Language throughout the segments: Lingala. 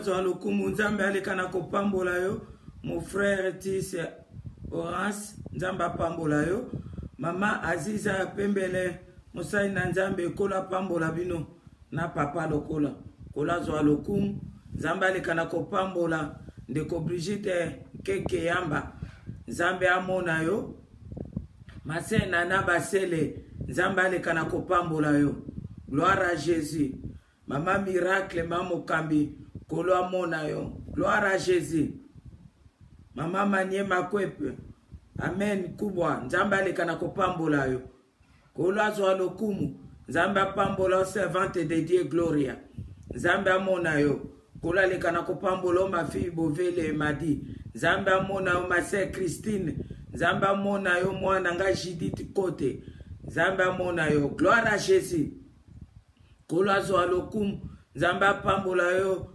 azwa lokumu nzambe alekana kopambola yo. Mon frère Tis Orance nzambe pambola yo. Mama Aziza Pembele Musai na nzambe kola pambola bino na papa lokola. Kola azwa lokumu nzambe alekana kopambola ndeko Brigitte Keke Yamba. Nzambe amona yo. Mase Nana Basele nzambe alekana kopambola yo. Gloire à Jésus. Maman Miracle Maman Kambi kolo amona yo. Gloire à Jésus. Maman Manie Makwepe. Amen kubwa. Nzambe alekana kopambola yo. Kolo azwa lokumu. Nzambe pambola servante de Dieu Gloria. Nzambe amona yo. Kolo alekana kopambola ma fille Bovele Madi. Nzambe amona yo ma sœur Christine. Nzambe amona yo mwana nga Judith Kote. Nzambe amona yo. Gloire à Jésus. Kolo azwa lokumu. Nzambe pambola yo.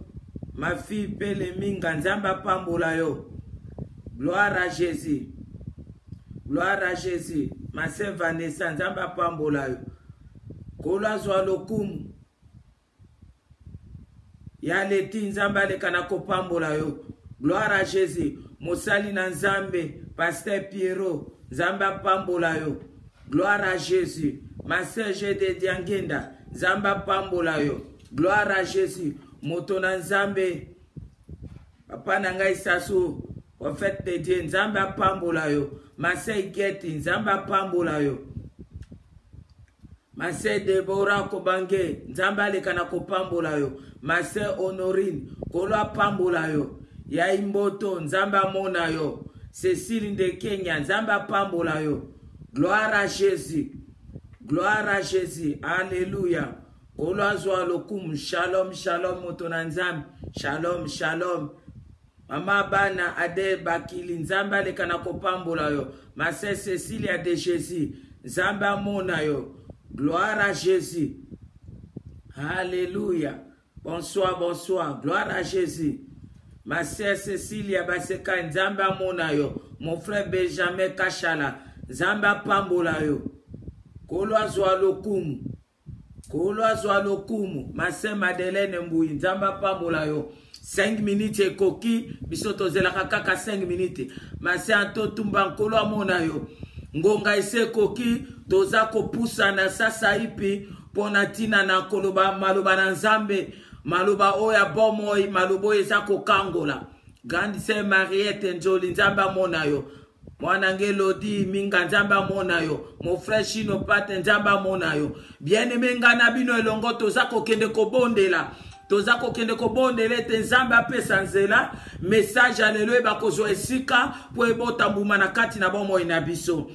Ma fille Pele Minga. Nzambe pambola yo. Gloire à Jésus. Gloire à Jésus. Ma sœur Vanessa. Nzambe pambola yo. Kolo azwa lokumu. Ya leti nzambe alekana kopambola yo. Gloire à Jésus. Mosali na nzambe. Pasteur Pierrot. Nzambe pambola yo. Gloire à Jésus. Ma sœur Jede Diangenda. Nzambe pambola yo. Gloire à Jésus. Moto na nzambe. Papa na ngai sasu. Au fait de Dieu. Nzambe pambola yo. Ma sœur Geti. Nzambe pambola yo. Ma sœur Deborah Kobange. Nzambe alekana kopambola yo. Ma sœur Honorine. Kolo pambola yo. Ya imboto. Nzambe mona yo. Cécile de Kenya. Nzambe pambola yo. Gloire à Jésus. Gloire à Jésus. Alléluia. Kolo azwa lokumu. Shalom, shalom motona nzambe. Shalom, shalom. Mama bana ade bakili. Nzambe alekana kopambola yo. Ma sœur Cécilia de Jésus. Nzambe mona yo. Gloire à Jésus. Alléluia. Bonsoir, bonsoir. Gloire à Jésus. Ma sœur Cécilia Baseka. Nzambe mona yo. Mon frère Benjamin Kachala. Nzambe pambola yo. Kolo azwa lokumu. Kolo azwa lokumu. Ma sœur Madeleine Mbui. Nzambe pambola yo. 5 minutes ekoki. Bisoto zelaka kaka 5 minutes. Ma sœur Antotumba Nkolo amona yo. Ngonga ese koki. Toza kopusa na sasa ipi. Pona tina na koloba maloba na nzambe. Maloba oya bomoi. Malobo eza kokangola. Grande sœur Mariette Njoli. Nzambe amona yo. Mwanange Lodi Minga nzambe mona yo. Mon frère Chino Pate nzambe mona yo. Bien aimé ngana bino elongo toza kokende kobondela. Toza kokende kobondela te nzambe apesa nzela. Message alelo bakozwa esika po ebota mbuma na kati na bomo ina biso.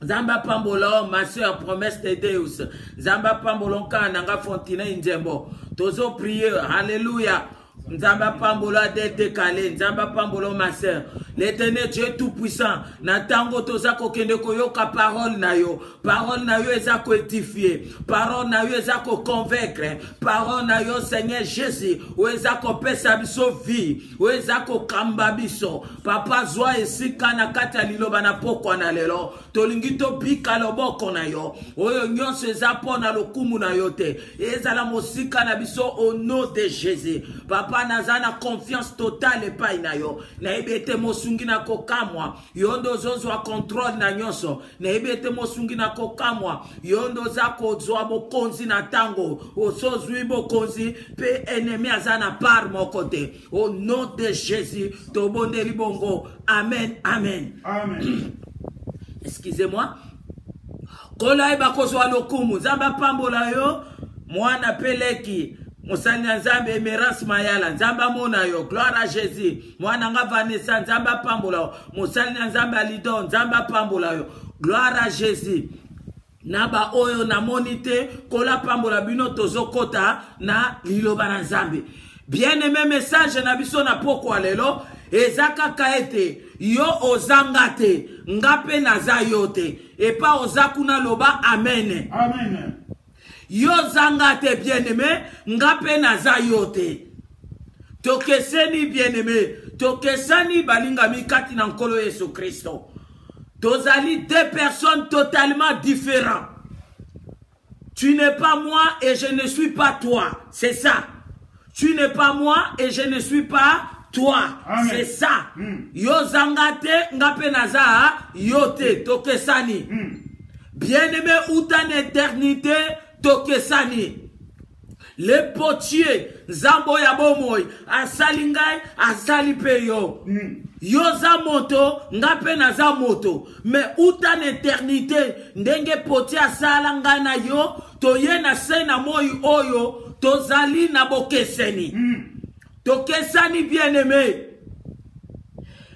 Nzamba pambola ma sœur promesse de Deus. Nzamba pambola kana nga Fontine Nzembo. Tozo prier. Alléluia. Nzamba pambola de décalé. Nzamba pambola ma sœur. L'Éternel Dieu tout puissant. Natango toza kokende koyoka parole na yo. Parole na yo eza ko édifier. Parole na yo eza ko convaincre. Parole na yo Seigneur Jésus. Ou eza ko pesa biso vie. Ou eza ko kamba biso. Papa zwa esika na kata liloba na poko na lelo. Tolingi to bika loboko na yo. Oyo nyonso eza pona lokumu na yo te. Eza la mosika na biso au nom de Jésus. Papa nazana confiance totale pa na yo. Na ebete mosungi na kokamwa. Yondo zozo wa control na nyonso. Na ebete mosungi na kokamwa. Yondo zako zwa bokonzi na tango. Osozwi bokonzi pe ennemi azana par mon côté. Au nom de Jésus. Tobonde libongo. Amen. Amen. Amen. Excusez-moi. Kola eba kozwa lokumu. Zamba pambola yo. Mwana peleki. Mosani nzambe Emerance Mayala. Nzamba mona yo. Gloire à Jésus. Mwana nga Vanessa. Nzamba pambola yo. Mosani nzambe Alidon. Nzamba pambola yo. Gloire à Jésus. Naba oyo na monite. Kola pambola bino tozokota na liloba na nzambe. Bien aimé message na biso na poko alelo. Ezaka kaete. Yo ozangate. Ngape naza yote. Epa ozakuna loba amen. Amen. Yo zangate bien-aimé, ngape naza yote. Tokeseni bien-aimé, tokesani balinga mikati na nkolo Yesu Kristo. Tozali deux personnes totalement différentes. Tu n'es pas moi et je ne suis pas toi. C'est ça. tu n'es pas moi et je ne suis pas toi. C'est ça. Yo zangate ngape naza yote tokesani. Bien-aimé outan éternité tokesani. Le potier zambo ya bomoy asali ngai asali pe yo. Yo za moto ngape naza moto. Mais outan éternité ndenge potier asala ngai na yo toye na sena moyi oyo tozali na bokeseni. Tokesani bien-aimé.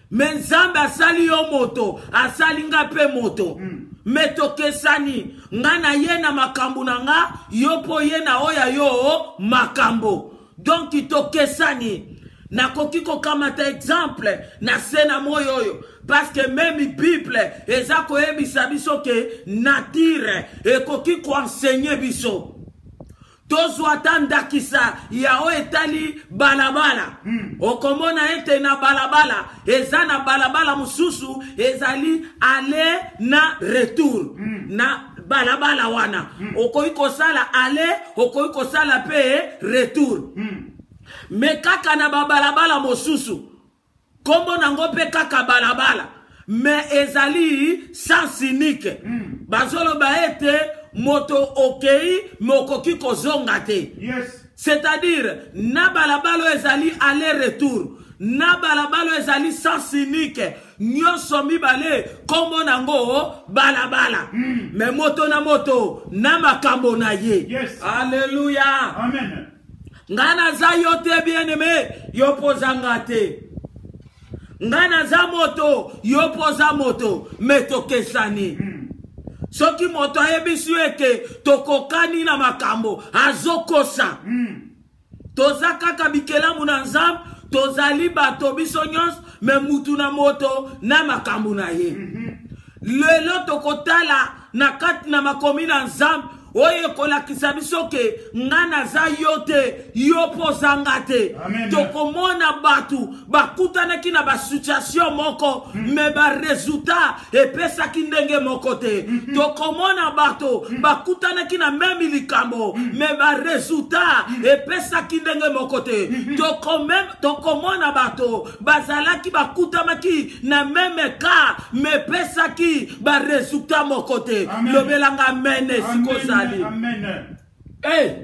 Mais Nzambe asali yo moto, asali nga pe moto. Mais tokesani, nga na ye na makambo na nga, yo po ye na oya yo makambo. Donc tokesani. Na koki ko kamata exemple na sena moyo yo. Parce que même Bible, eza ko ebisa biso ke nature e koki ko enseigner biso. Tozwata ndakisa yao etali balabala. Okomona ete na balabala. Eza na balabala mususu. Ezali ale na retour. Na balabala wana. Okoiko sala ale. Okoiko sala pe retour. Me kaka na balabala mususu. Kombo nango pe kaka balabala. Me ezali sans unique. Bazolo baete. Moto okei mokoki kozonga te. C'est-à-dire na balabalo ezali aller-retour. Na balabalo ezali sens unique. Nyonso mibale kombo nango balabala. Mais moto na moto na makambo na ye. Alléluia. Amen. Ngana za yote bien-aimé yopozanga te. Ngana za moto yopoza moto metokesani. Soki moto ayebisu eke tokokani na makambo azokosa. Toza kaka bikelamu na Nzambe, tozali bato biso nyonso me mutu na moto na makambo na ye. Lelo tokotala na kati na makomi na Nzambe oye kolakisa biso ke ngana za yote yopozanga te. Tokomona batu bakutanaki na basituation moko me ba resultat epesaki ndenge moko te. Tokomona batu bakutanaki na meme likambo me ba resultat epesaki ndenge moko te. Tokomona batu bazalaki bakutamaki na meme ka me pesaki ba resultat moko te. Lobelanga mene sikoza. Amen. Eh,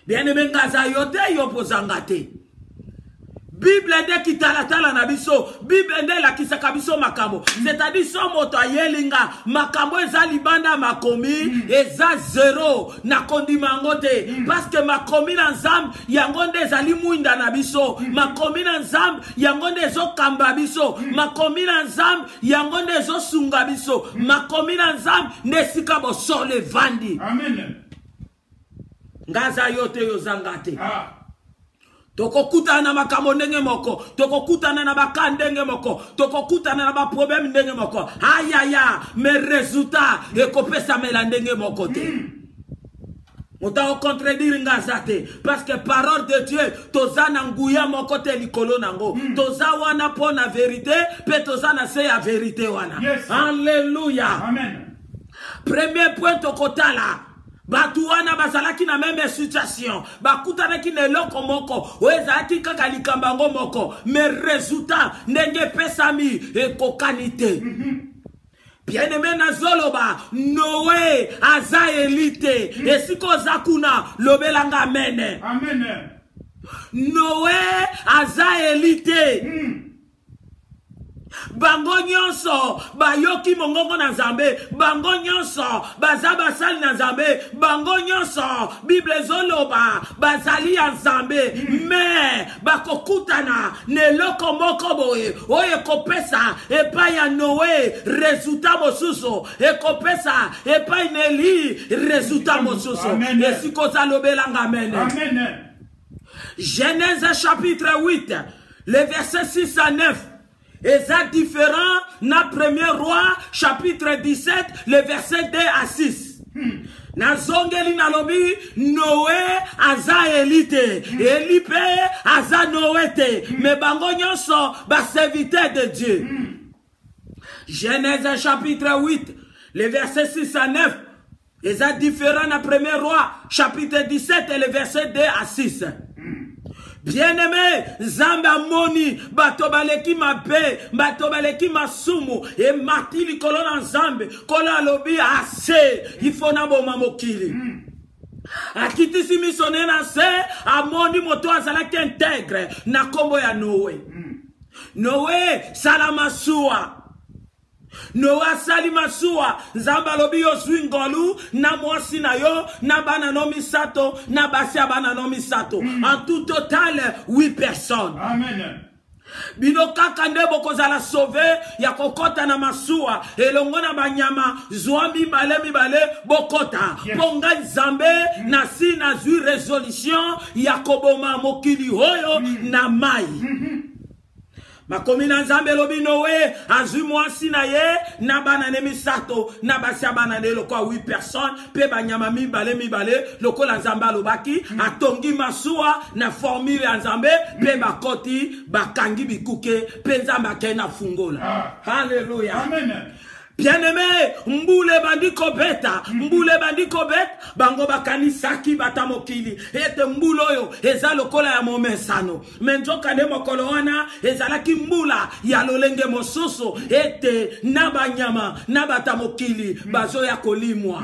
bien-aimé ngaza yote yopozanga te. Bible de kitalatala na biso, Bible de la kisaka biso makambo. C'est-à-dire so moto ayelinga makambo eza libanda makomi eza zero na kondimango te. Parce que makomi na Nzambe yango nde ezali mwinda na biso. Makomi na Nzambe yango nde ezokamba biso. Makomi na Nzambe yango nde ezosunga biso. Makomi na Nzambe nde sika bosole vandi. Amen. Ngaza yote yozanga te. Tokokutana na makambo ndenge moko, tokokutana na baka ndenge moko, tokokutana na ba problème ndenge moko. Ayaya, mes résultats ekopesa mela ndenge moko te. Mota contredire ngazate parce que parole de Dieu toza na nguya moko te likolo nango. Toza wana pona vérité, pe toza na se ya vérité wana. Alléluia. Amen. Premier point tokotala. Batu wana bazalaki na même situation. Bakutanaki na eloko moko. Oezaki kaka likambango moko. Mais résultat ndenge pesami ekokanite. Bien-aimé na zoloba Noé aza elite. Esiko zakuna lobelanga mene. Amen. Noé aza elite. Bango nyonso bayoki mongongo na Nzambe, bango nyonso bazaba sali na Nzambe, bango nyonso Bible zoloba bazali ya Nzambe, mais bakokutana neloko moko boye oye kopesa epai ya Noé resultat mosusu ekopesa epai neli resultat mosusu. Esiko zalobelanga amen. Amen. Genèse chapitre 8 le verset 6 à 9. Et ça différent na premier roi chapitre 17 le verset 2 à 6. Na zongeli na lobi Noé aza elite, Elipe aza Noé te, mais bango nyonso ba serviteur de Dieu. Genèse chapitre 8 le verset 6 à 9. Et ça différent dans 1er Roi, chapitre 17, et le verset 2 à 6. Bien-aimé, Zamba moni, bato baleki mabe, bato baleki masumu, et matili kolona Nzambe, kola lobi ase, il faut na boma mokili. Akitisi misone na se, amoni moto azalaki intègre, na kombo ya Noé. Noé, salamasua. Noa sali masua, Nzamba lobi yo swingolu, na mwasi na yo, na bana no misato, na basia bana no misato. En tout total, 8 personnes. Amen. Bino kaka ndebo kozala sauvé, ya kokota na masua, elongo na banyama, zwambi mibale, bokota. Yes. Ponga Nzambe, na si na zui résolution, ya koboma mokili hoyo, na mai. Makomina Nzambe lobi Noé azui mwasi na ye na bana ne misato na basia bana ne loko 8 personnes pe banyama mibale loko la Nzamba lobaki atongi masua na formule ya Nzambe pe bakoti bakangi bikuke pe Nzamba ke na fungola. Hallelujah. Amen. Bien-aimé, mboule bandiko beta, bango bakanisaki batamokili, ete mbulo yo, eza lokola ya momesano, menjoka ne mokolo wana, ezalaki mbula, ya lolenge mososo, ete nabanyama, nabatamokili, bazo ya kolimwa.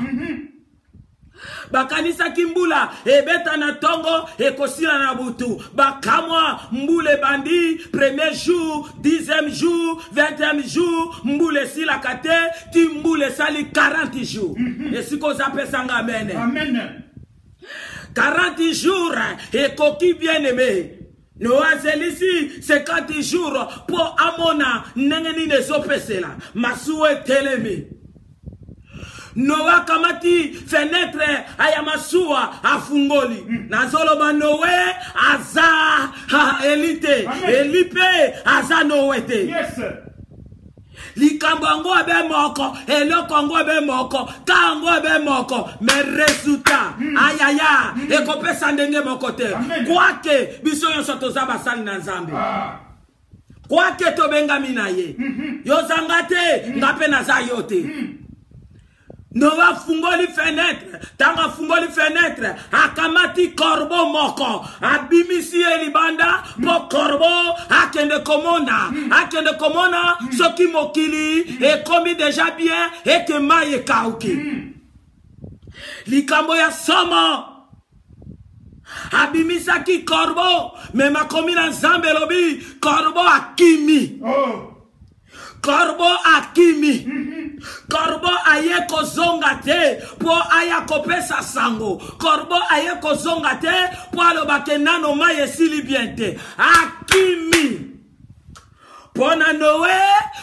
Bakanisa kimbula ebeta na tongo ekosila na butu bakamwa mbule bandi 1er jour 10e jour 20e jour mbule sila kate ti mbule sali 40 jours esiko zapesanga amen. Amen. 40 jours ekoki bien-aimé Noazelisi 50 jours pour amona nengeni nezopesela masuwe telemi Noa kamati fenêtre ayamasua afungoli. Nazoloba Noé aza elite. Elipe aza Noete. Yes. Likambo ango abe moko, eloko ango abe moko, ka ango abe moko, me resultat ayaya ekopesa ndenge moko te. Kwake biso yonso tozaba sali na Nzambe. Kwake tobenga minaye. Yozangate ngape naza yote. Noa fungoli fenêtre, tanga fungoli fenêtre, akamati korbo moko, abimisi elibanda, po korbo, akende komona, soki mokili, e komi deja bien, et que maye kauki. Likambo ya somo, abimisaki korbo, me makomi na Nzambe lobi, korbo akimi. Korbo akimi. Korbo aye kozonga te po aya kopesa sango. Korbo aye kozonga te po alobake nano maye sili bien te. Akimi. Pona Noé,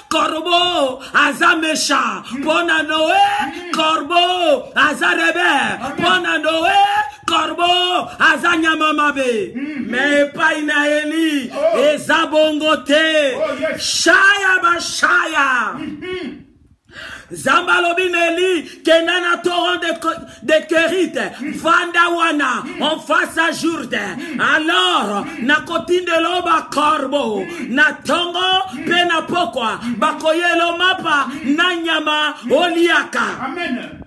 korbo aza méchant. Pona Noé, korbo aza rebelle. Pona Noé, korbo aza nyamamabe. Mais pas inaeli. Eza bongote. Shaya ba shaya. Zambalobineli, Kenana Toron de Kerite, Vandawana, en face à Jourdain. Alors, Nakotine de Loba Corbo, Natongo, Penapokwa, Bakoyelo Mapa, Nanyama, Oliaka. Amen.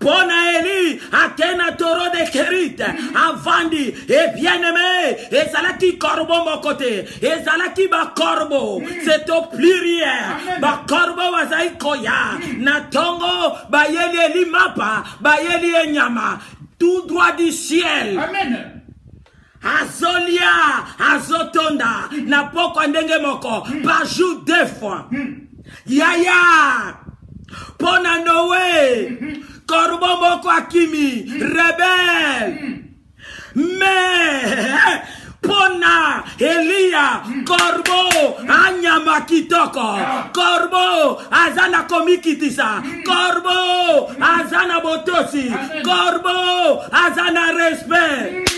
Pona Eli, Atena Toro de Kerite, Avandi, et bien-aimé, et Zalaki Corbo mon côté, et Zalaki ba Corbo, c'est au pluriel, ba Corbo wazai koya, Natongo, ba Yeli Eli Mapa, ba Yeli Enyama, tout droit du ciel. Amen. Azolia, Azotonda, na poko ndenge moko, pa joue 2 fois. Yaya, Pona Noé, Korbo moko akimi, rebelle. Mais, Pona, Elia, Korbo, Anyama kitoko. Korbo, Azana komikitisa. Korbo, Azana botosi. Korbo, Azana respect.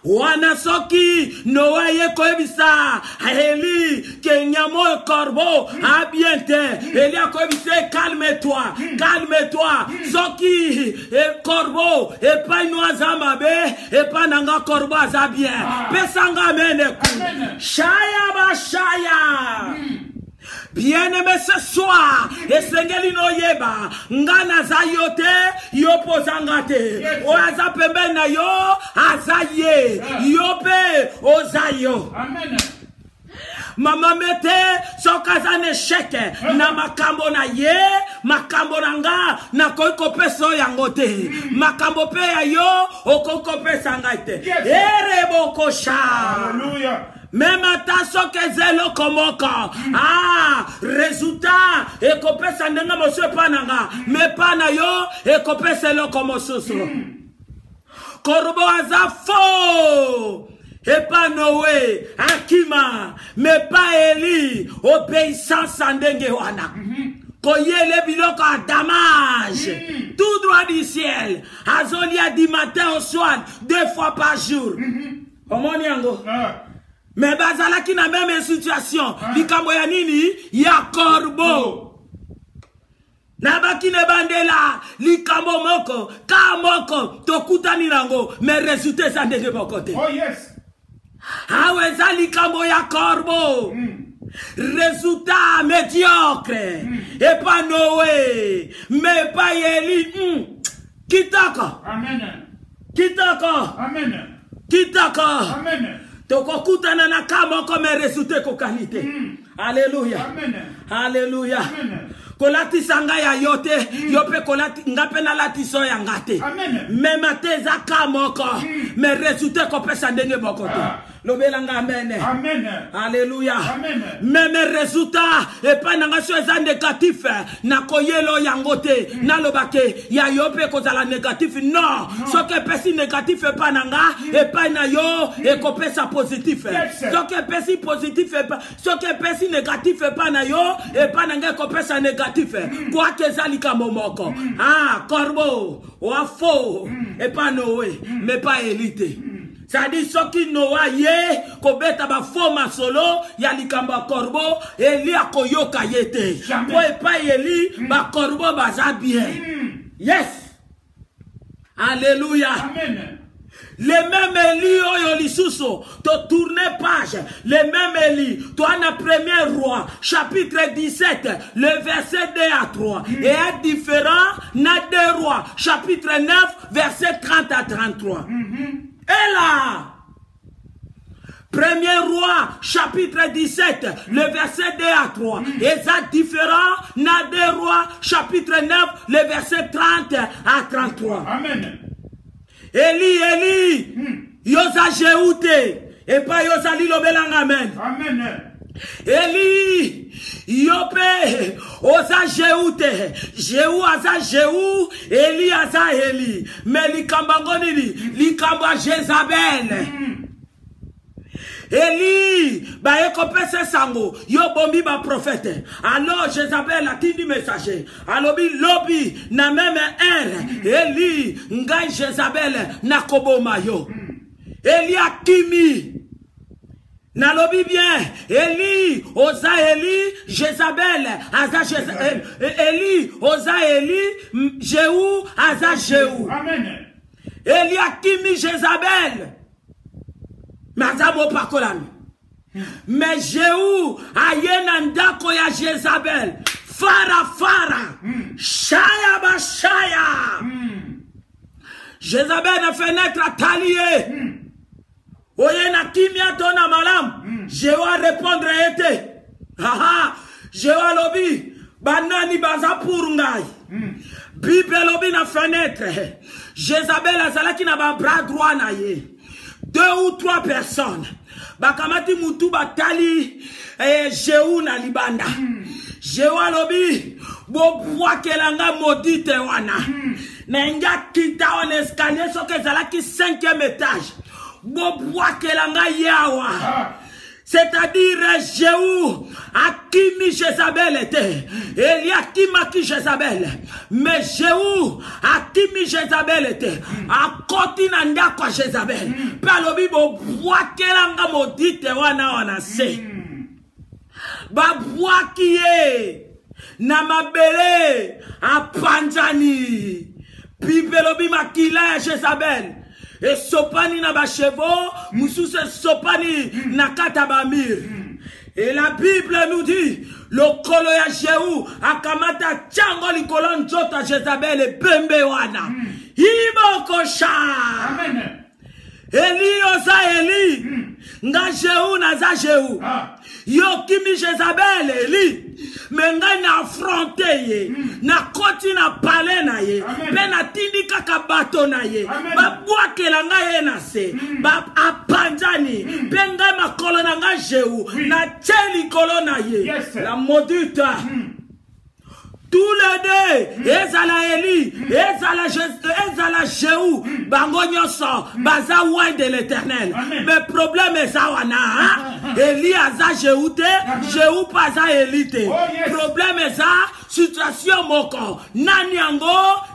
Wana soki Noa ye koebisa Eli kenyamo korbo abiente Eli a koebise calme-toi soki korbo e pa noaza mabe e pa nanga korbo aza bien pesanga mene ku shaya ba shaya Bien-aimé ce soir, esengeli no yeba, ngana za yote, yopo zangate, oaza pembe na yo, azaye, yope, ozayo. Amen. Mama mete sokaza ne sheke na makambo na ye makambo nanga na koiko peso yangote makambo pe ya yo okoko pesa ngaite erebo kosha. Hallelujah. Même taso kezelo komoka résultat ekopesa ndenga monsieur pananga me pana yo ekopesa lo komosusu korbo aza fo. Et pas Noé, Akima, mais pas Eli, obéissance en dengewana. Koye le biloko à damage, tout droit du ciel. Azolia du matin au soir, 2 fois par jour. Comment yango? Mais bazala qui n'a même situation. Likambo ya nini? Ya corbeau. Nabaki ne bandela, likambo moko, ka moko, tokutani nango, mais résultat ça ndenge bokote. Oh yes. Aweza likambo ya corbeau. Résultat médiocre. Et pas Noé. Mais pas Eli. Kitaka. Amen. Kitaka. Amen. Kitaka. Amen. Toko kutana na kama comme résultat ko qualité. Alléluia. Amen. Alléluia. Amen. Kolati sanga ya yote yope kolati ngape na latiso ya ngate. Amen. Même teza kamoko mais résultat ko pesa ndenge bokote. Lobelanga amen. Amen. Alléluia. Amen. Même résultat et pas nangation eza négatif na koyelo yangote na lobake ya yope kozala négatif non. Ce que pesi négatif et pas nanga et pas na yo et ko pesa positif. Ce que pesi positif et pas ce que pesi négatif et pas na yo et pas nanga ko pesa négatif. Quoi que zalika momoko. Corbeau, ou faux et pas Noé mais pas élité. Ça dit ce qui Noah ye kobeta ba forma solo ya likamba corbeau Eli akoyoka yete. Ko e pas Eli ba corbeau baza bien. Yes. Alléluia. Amen. Les mêmes Eli oyo lisuso to tourner page. Les mêmes Eli toi na premier roi chapitre 17 le verset 2 à 3 et est différent na 2 rois chapitre 9 verset 30 à 33. Et là, Premier roi, chapitre 17, le verset 2 à 3. Et ça différent, na 2 rois, chapitre 9, le verset 30 à 33. Amen. Eli, yosa jeute, et pas yosa lilo belang amen. Amen. Eli, yope, osa jeute, Jéhu aza Jéhu, Eli aza Eli. Mais likambangoni likamba Jezabel. Eli, ba ekopese sango, yo bombi ba prophète. Alors Jezabel a tindi messager. Alobi lobi na même Eli, ngai Jezabel na koboma yo. Eli akimi. Nalobi bien, Eli, oza Eli, Jezabel, aza Jezabel, Eli, oza Eli, Jéhu, aza Jéhu. Amen. Eli akimi Jezabel. Mazamo pakolami. Mais Jéhu, ayena ndako ya Jezabel. Fara. Shaya ba shaya. Jezabel na fenêtre a talié. Oye na kimia tona malam. Je vais répondre ete. Je vais lobi. Banani baza pour ngai. Bible lobi na fenêtre. Jezabel azalaki na ba bras droit na ye. 2 ou 3 personnes. Bakamati mutu batali Jéhu na libanda. Jéhu lobi. Bo bwakelanga modite wana. Na inga kita on escalier soke zalaki 5e étage. C'est-à-dire Jéhu akimi Jezabel était. Eli akimaki Jezabel. Mais Jéhu akimi Jezabel était. Akoti na ndako Jezabel. Palobi bo bwakelanga modite wana se. Ba bwakiye na mabele apanjani. Pipelobi makila Jezabel. Et sopani na ba chevo, musu se sopani na kata ba mir. Et la Bible nous dit, le kolo ya Jéhu, akamata tchango likolo nzota Jezabel et bembe wana. Ibo kosha. Amen. Eli oza Eli. Nga Jéhu naza Jéhu. Yo kimi Jezabel Eli. Menga na affronté ye. Na koti na pale na ye. Pe na tindi kaka bato na ye. Ba bwakela nga ye na se. Ba apanjani. Pe nga makolo na nga Jéhu. Na tcheli kolo na ye. La maudite. Tous les deux, ezala Eli, ezala Jéhu, bango nyoso, baza ouai de l'Éternel. Mais problème est ça wana, Eli aza Jéhu te, Jéhu pas za Eli te. Problème est ça, situation moko, nani ango,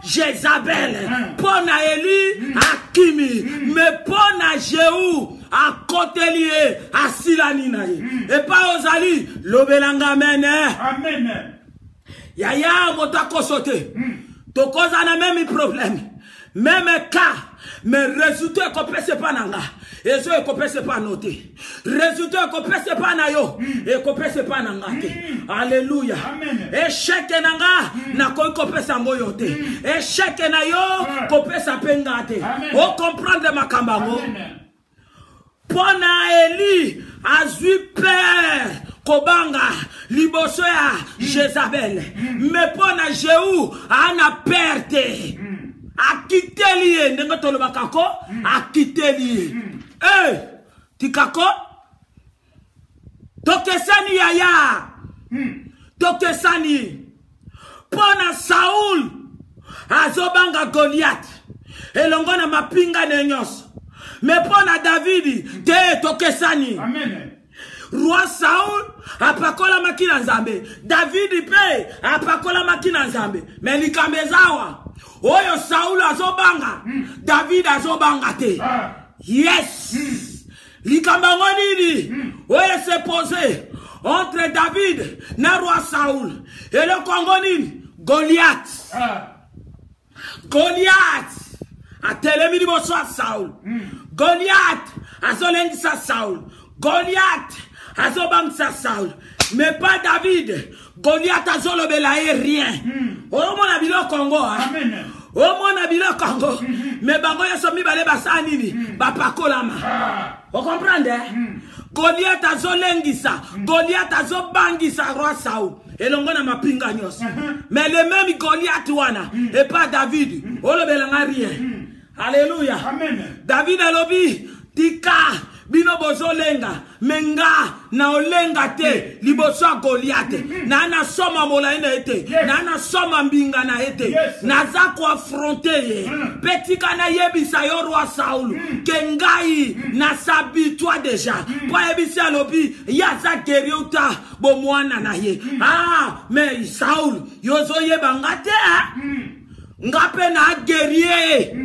Jezabel. Pona Eli, akimi, mais pona Jéhu, à côté lié, à silani na ye. Et pas aux ali, l'obelanga mene. Amen. Yaya motako sote. Tokoza na même problème. Même cas. Mais résultat ko pese pa nanga. Et so ko pese pa noté. Résultat ko pese pa na yo. Et ko pese pa nanga te. Alléluia. Échec nanga na ko pese ngoyo te. Échec na yo ko pese penga te. O comprendre makambango. Pona Eli azui père Kobanga, liboso ya Jezabel. Mais pona Jéhu, ana perte. A quitté liye, ndengo tolo bakako, a quitté liye. Tikako? Tokesani yaya. Tokesani. Pona Saul, azobanga Goliath. Elongo na mapinga nenyos. Mais pona David, te tokesani. Amen. Roi Saul apakola makina nzambe. David pe apakola makina nzambe. Mais likamezawa. Oyo Saul azobanga. David azobanga te. Yes. Likambango nini. Oyo se posé entre David na roi Saul. Et le Congo nini. Goliath. Goliath. Atelemi ni bonsoir Saul. Goliath azolengisa Saul. Goliath azobangisa Saul. Mais pas David. Goliath azolobela rien. Au mon abilo Congo. Amen. Au mon abilo Congo. Mais bango yosomi bale basa nini. Bapakolama. Vous comprenez? Goliath azolengisa. Goliath azobangisa roi Saul. Et l'on a ma pinga nyos. Mais le même Goliath wana. Et pas David. Olobela rien. Alléluia. Amen. David alobi. Tika. Bino bozo lenga, menga, na olenga te, liboso Goliath, na na soma mola ina ete, na na soma mbinga na ete, na za ko affronter ye, petika na yebisa yo roi Saul, kengai, na sabi toi déjà, kwa yebisa lobi, ya za geriota, bo mwana na ye, mais Saul, yozo yebanga te, ngape na guerrier,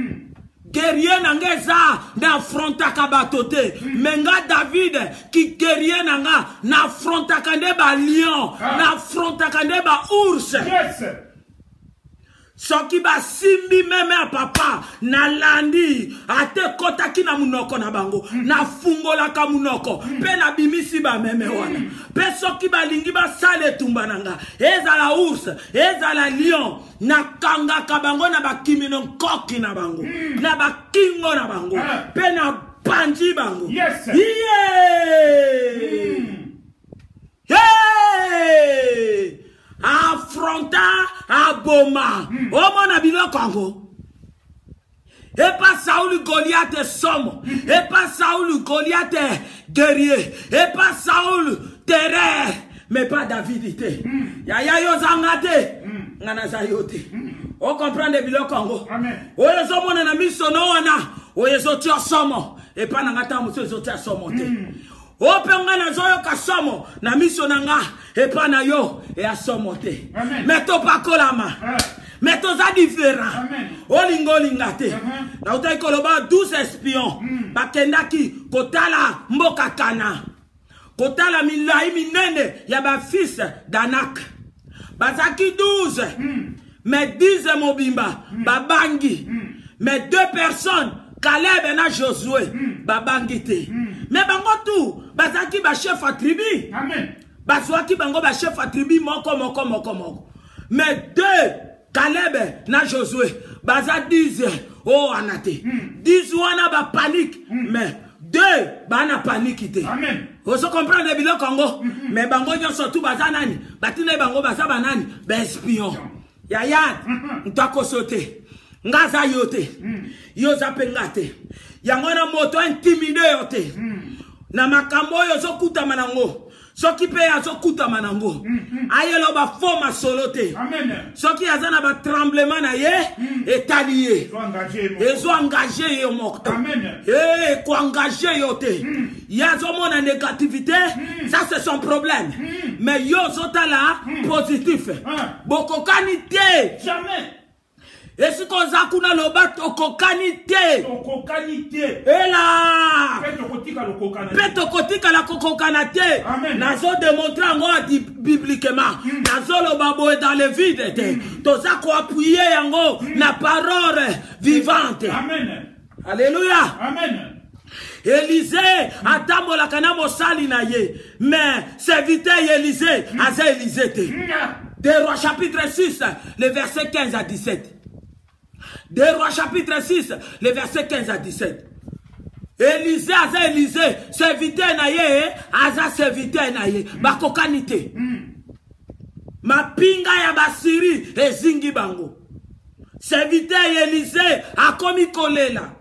guerrier nangeza na affronta kabatote. Menga David qui guerrier nanga na affronta kande ba lion, na affronta kande ba ours. Yes. Soki ba simbi meme a papa na landi ate kota ki na munoko na bango na fungola ka munoko pe na bimisi ba meme wana pe soki ba lingi ba sale tumba nanga ezala ours ezala lion na kanga ka bango na ba kimino koki na bango na ba kingo na bango pe na panji bango. Yes. Yeah. Affronta aboma. Omo na biloko ango. Et pas Saul Goliath somme. Et pas Saul Goliath guerrier. Et pas Saul terreur. Mais pas David ite. Ya yo zangate. Ngana zayote. O comprendre biloko ango. Amen. Oyo somo na miso no wana. Oyo zoti somo. Et pas ngata muso zoti somo te. Openga na zoyo kasomo na miso nanga et pas na yo et a somote. Mais to pa kolama. Mais to za différent. Olingo lingate. Na utai koloba 12 espions. Bakendaki kotala mboka kana. Kotala milai minene ya ba fils d'Anak. Bazaki 12. Mais 10 mobimba babangi. Mais 2 personnes Caleb na Josué babangi te. Mais bango tout, bazaki ba chef à tribu. Amen. Bazwaki bango ba chef à tribu moko. Mais deux, Caleb na Josué, baza 10 oh anate. 10 wana ba panique. Mais deux, ba na panique ite. Amen. Vous comprenez bilo Congo? Mais bango nyonso tout baza nani? Batine bango baza banani? Ba espion. Yaya, ntako sote. Ngaza yote. Yoza pengate. Yangona moto intimide yote. Na makambo yo zokuta manango. Soki pe ya zokuta manango. Ayelo ba forma solote. Amen. Soki azana ba tremblement na ye etalié. Ezo engagé yo mokto. Amen. Ko engagé yote. Yazo mona négativité, ça c'est son problème. Mais yo zotala positif. Boko kanité. Jamais. Et si qu'on a kuna loba tokokanité. Tokokanité. Et là. Petokotika la kokokanate. Amen. Nazo démontrer encore bibliquement. Nazo lo babo dans le vide. Toza ko appuyer yango na parole vivante. Amen. Alléluia. Amen. Élisée atambola kana mosali na ye. Mais serviteur Élisée, aza Élisée te. Des Rois chapitre 6, le verset 15 à 17. Des Rois chapitre 6, le verset 15 à 17. Élisée, aza Élisée, serviteur na ye, aza serviteur na ye, bakokanite. Ma pinga ya basiri, ezingi bango. Serviteur Élisée, akomi kolela.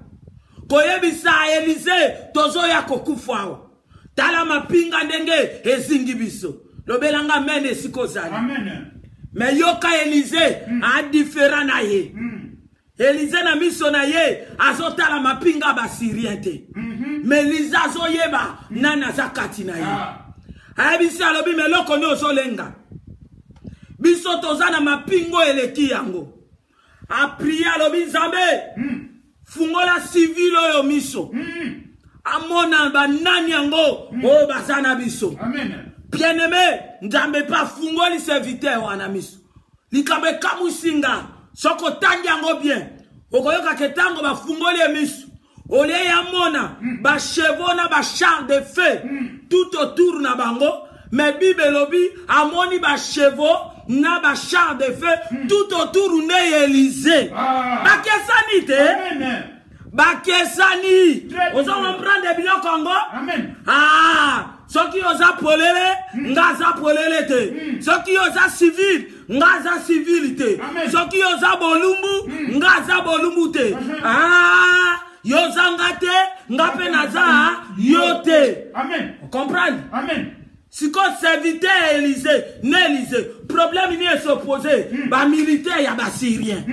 Koyebisa Élisée, tozo ya kokufao. Tala ma pinga ndenge, ezingi biso. Lobelanga mene sikozali. Amen. Mais yoka Élisée, a différent na ye. Élisée na miso na ye azotala mapinga basirien te. Mais Élisée azoyeba nana zakati na ye. Ayebisi alobi meloko ni ozolenga. Biso tozana mapingo eleki yango. A prier alobi Nzambe. Fungola civil oyo miso. Amona banani yango o bazana biso. Amen. Bien-aimé, Nzambe pa fungoli serviteur wana miso. Likambe kamusinga. Soko tangi yango bien. Okoyoka ketango ba fungoli emisu. Ole ya mona ba chevaux ba char de feu tout autour na bango. Mais Bible lobi amoni ba chevaux na ba char de feu tout autour ne Élisée. Ba kesani te. Amen. Ba kesani. Ozo comprendre bien Congo? Amen. Soki oza polele, ngaza polele te. Soki oza civil, ngaza civil te. Soki oza bolumbu, ngaza bolumbu te. Yoza ngate, ngape naza yote. Amen. Comprendre? Amen. Si qu'on serviteur Élisée, n'Élisée, problème n'est s'opposer, ba militaire ya ba syrien.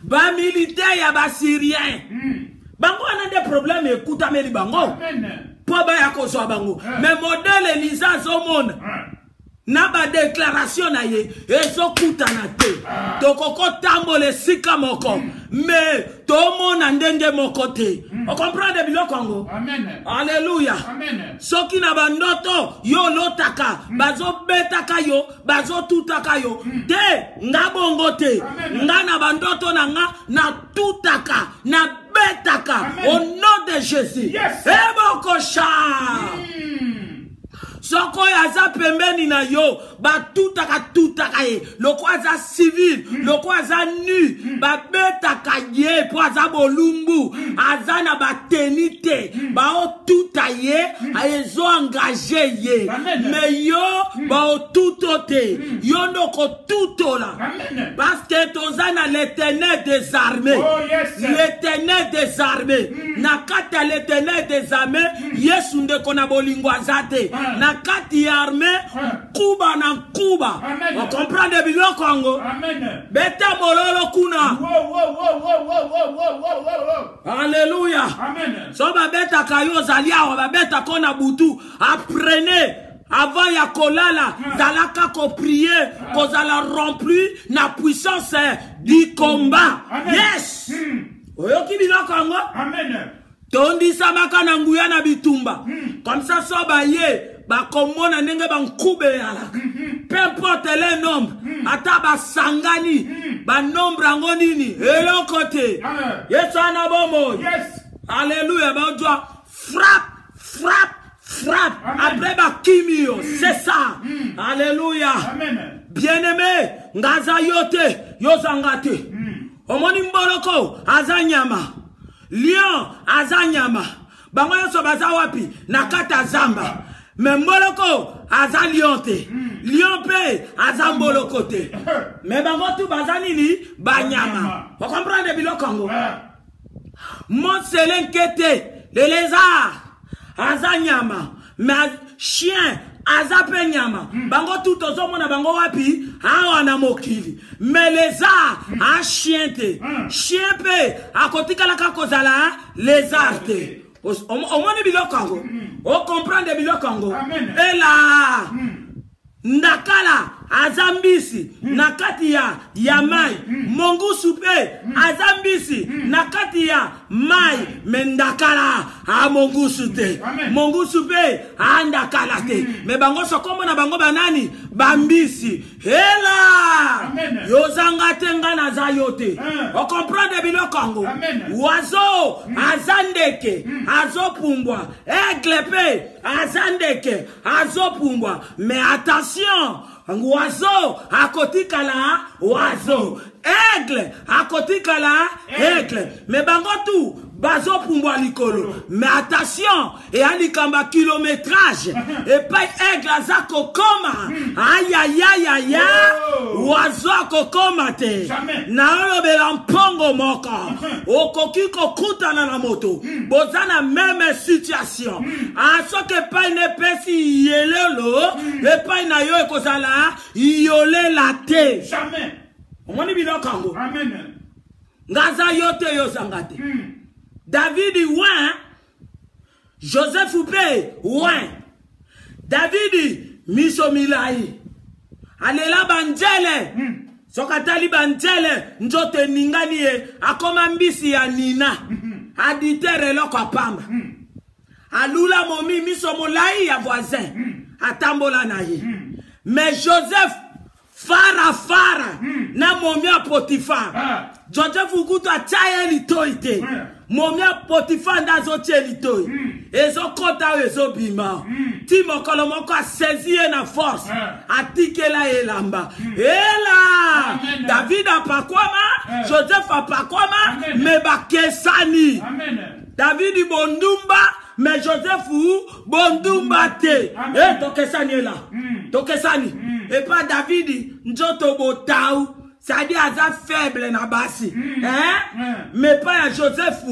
Ba militaire ya ba syrien. Bango a des problèmes, écoute à bango. Amen. Mais modèle Elisa Zomon na ba déclaration na ye ezo kutana te tokoko tambole sika moko mais to mona ndenge moko te on comprend de biloko ngo. Amen. Alléluia. Amen. Soki na bandoto yo lotaka bazo betaka yo bazo tutaka yo te ngabongo te nga na bandoto na nga na tutaka na betaka au nom de Jésus. Yes. Ebokosha. Soko yaza pembeni na yo ba tutaka ye loko aza civil loko aza nu ba betaka ye po aza bolumbu aza na ba tenite ba o tuta ye ayezo engagé ye mais yo ba o tutote yo ndoko tutola parce que toza na l'Éternel des armées. Oh, yes, l'Éternel des armées na kata l'Éternel des armées yesu ndeko na bolingo azate na kati armée kuba na kuba. On comprend de biloko ngo. Amen. Beta mololo kuna. Alléluia. Amen. So ba beta kayo zalia ba beta kona butu apprenez avant ya kolala zalaka ko prier ko zala rempli na puissance du combat. Amen. Yes. Oyoki biloko ngo. Amen. Tondi samaka na nguya na bitumba. Comme ça so ba ye ba komona ndenge ba nkube yala. Peu importe les nombres, ata ba sangani, ba nombre ngo nini, eloko te. Yesu ana bomo. Yes. Alléluia, ba doit frappe. Après bakimio, c'est ça. Alléluia. Bien-aimé, ngaza yote, yozangate. Omoni mboloko, azanyama. Lion, azanyama. Bango yoso baza wapi, nakata zamba. Mais mboloko, azalionte. Lion pe, azambolokote. Mais bango tu bazanini, banyama. Vous comprenez bilokongo? Mon selenkete, les lézards, azanyama. Mais chien, azape nyama. Bango tout ozomona bango wapi, awana mokili. Mais lézard, a chiente. Chien pe, akotika la kakozala, lézard te. Au moins de bilokongo. On comprend de bilokongo. Et là, ndakala azambisi nakati ya mai mongu supe azambisi nakati ya mai mendakala a mongu sute mongu supe andakala te me bango sokomo na bango banani bambisi hela yozanga tenga na zayote on comprend de bilokongo oiseau azandeke azopumbwa eglepe azandeke azopumbwa mais attention oiseau akotikala oiseau aigle akotikala aigle mais bango tout bazo pumbwa likolo mais attention et alikamba kilométrage et pas aigle azako koma aïe aïe aïe aïe oiseau kokoma te na olobela mpongo moko okoki kokutana na moto bozana même situation a soke pa ne pesi yelelo et pas na yo ekozala yole la te jamais omoni bilokango amen ngaza yote yo sangate David ouin Joseph Oupé ouin David misomilai alela banjele sokatali banjele njote ningani akoma mbisi ya nina aditere loko pamba alula momi misomolai ya voisin atambola naye mais Joseph fara na momia Potiphar Joseph ukutu achaye litoite momia Potiphar ndazo che litoi ezo kota ezo bima timo kolomoko saisir na force atikela elamba ela David apakwama Joseph apakwama meba kesani David bondumba mais Joseph bondumba te tokesani la tokesani et pas David njoto botau ça dit aza faible na basi mais pas à Joseph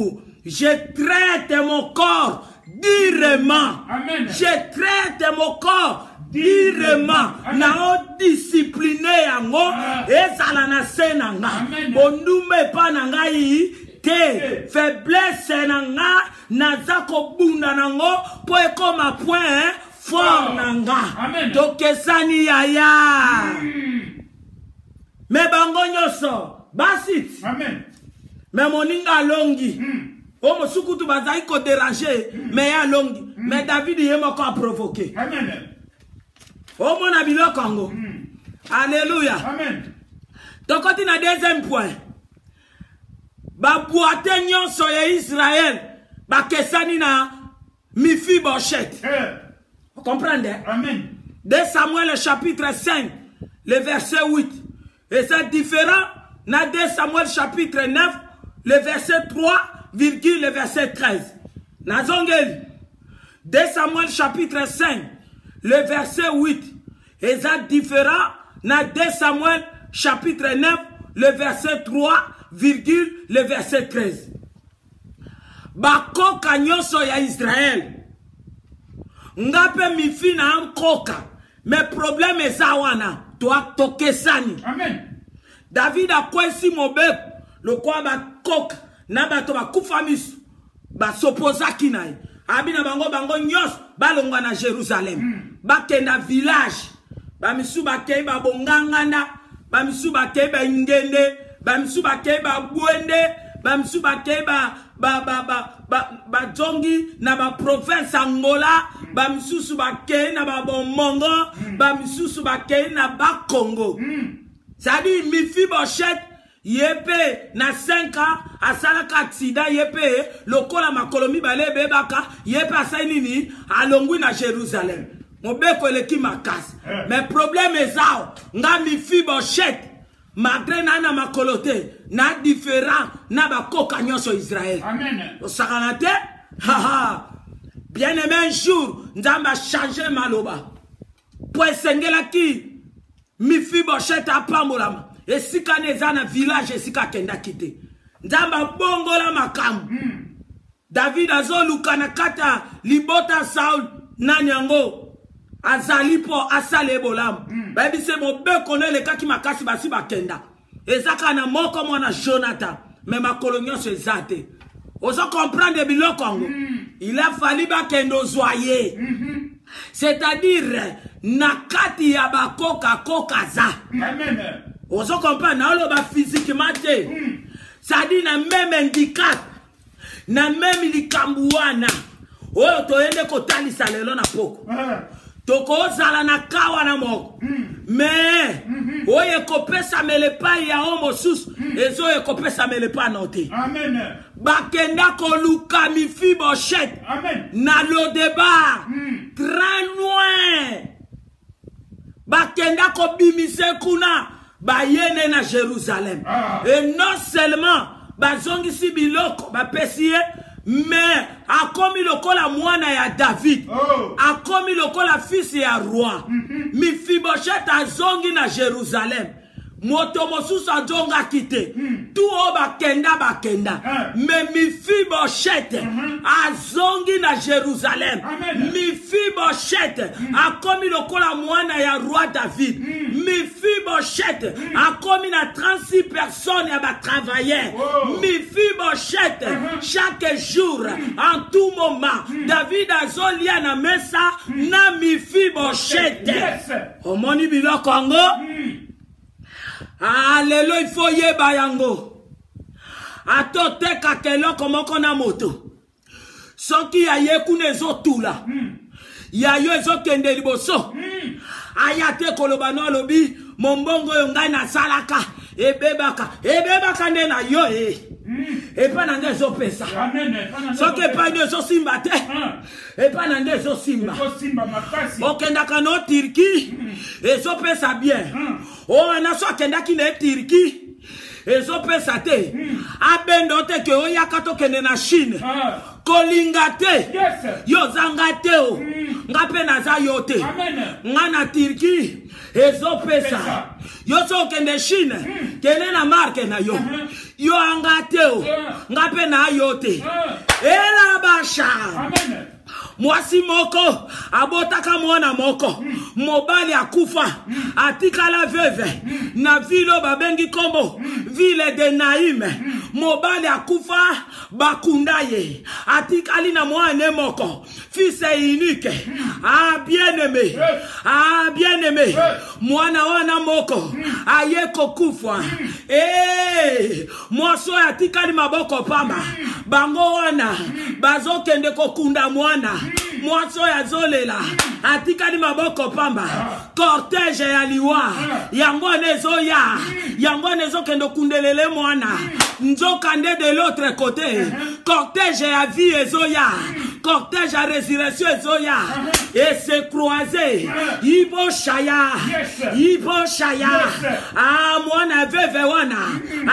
je traite mon corps durement je traite mon corps durement na discipliné yango ezala na senanga bondume pa na ngai te faiblesse nanga nazako bunda nango po ekoma point fort nanga tokesani yaya me bango nyoso basit amen me moninga longi o mosukutu bazai ko déranger me ya longi me David yemo ko provoquer amen o mona biloko ngo alléluia amen tokoti na deuxième point ba boate nyonso ya Israël ba kesani na Mephibosheth vous comprenez amen 2 Samuel chapitre 5 le verset 8 et c'est différent dans 2 Samuel chapitre 9 le verset 3 virgule le verset 13 nazongeli 2 Samuel chapitre 5 le verset 8 et c'est différent dans 2 Samuel chapitre 9 le verset 3 virgule le verset 13 bakoka nyonso ya Israël ngape mifina ankoka mais problème ezawana toi tokesani amen David a kwesi mobek le kwa ba koka na bato ba kufamis ba s'opposaki naye abina bango nyos balongwa na Jérusalem bakenda village ba misu bakei ba bongangana ba misu bakei ba ngende ba misu bakei ba bwende ba misu bakei ba jongi na ba province Angola ba misusu bakei na ba Bomongo ba misusu bakei na ba Congo ça dit Mephibosheth Yepe na 5 ans asalaka accident yepe lokola makolomi bale bebaka yepe asainini alongwi na Jérusalem mobeko eleki makasi mais problème ezao nga Mephibosheth malgré na makolote na différent na bakoka nyonso Israël Amen. osakana te bien aimé un jour nzambe a changé maloba po esengelaki Mephibosheth apambolama esika neza na village esika kendaki te nzamba bongola makamu David azoluka na kata libota Saul nani yango azali po asale bolamu bayebi se mobeko no elekaki makasi basi bakenda ezaka na moko mwana Jonathan mais makolo nyonso eza te ozo comprendre biloko yango il a fallu bakendo zoyer c'est-à-dire na kati ya bakoka kokaza Amen. ozo comprendre na oloba physiquement te c'est-à-dire na même handicap na même likambu wana oyo toyende kotalisa lelo na poko tokozala na kawa na moko mais oyo ekopesa melepa ya homo sus ezo ekopesa melepa note Amen. bakenda koluka Mephibosheth na Lodebar très loin bakenda kobimise kuna bayene na Jérusalem et non seulement bazongisi biloko bapesi ye mais akomi lokola mwana ya David akomi lokola fils ya roi Mephibosheth azongi na Jérusalem moto mosusu azonga kite tu o bakenda mais Mephibosheth azongi na Jérusalem Mephibosheth akomi lokola mwana ya roi David Mephibosheth akomi na 36 personnes ya ba travailleurs Mephibosheth chaque jour en tout moment David azolia na mesa na Mephibosheth omoni biloko yango Alléluia, il faut yeba yango. Atote kakeloko moko na moto. Soki ya yekune zotula. Ya yo ezokende liboso. Ayate kolobano alobi. Mombongo yongai na salaka. Ebebaka nde na yo Epa na nde zopesa. Soki epa nde zosimba te. Epa na nde zosimba. Okendaka no Turki. Ezopesa bien. O anaso akendaki na Turki. Ezopesa te. Abendo te ke oyaka tokende na Chine. Kolinga te. Yo zanga te o. Nga pe naza yo te. Nga na Turki. Ezopesa. Yo so kende Chine. Kene na marke na yo. Yo anga te o. Nga pe na yo te. Ela basha. Mwasi moko abotaka mwana moko mobali akufa atikala veve na vilo babengi kombo ville de Naïm mobali akufa bakundaye atikali na mwana moko fils unique bien aimé mwana wana moko ayeko kufa mwaso atikali maboko pamba bango wana bazokende kokunda mwana mwaso ya zolela atikali maboko pamba cortège ya liwa yango nezoya yango nezokendo kundelele mwana nzoka nde de l'autre côté cortège ya vie ezoya cortège ya résurrection ezoya et se croiser ibo shaya mwana veve wana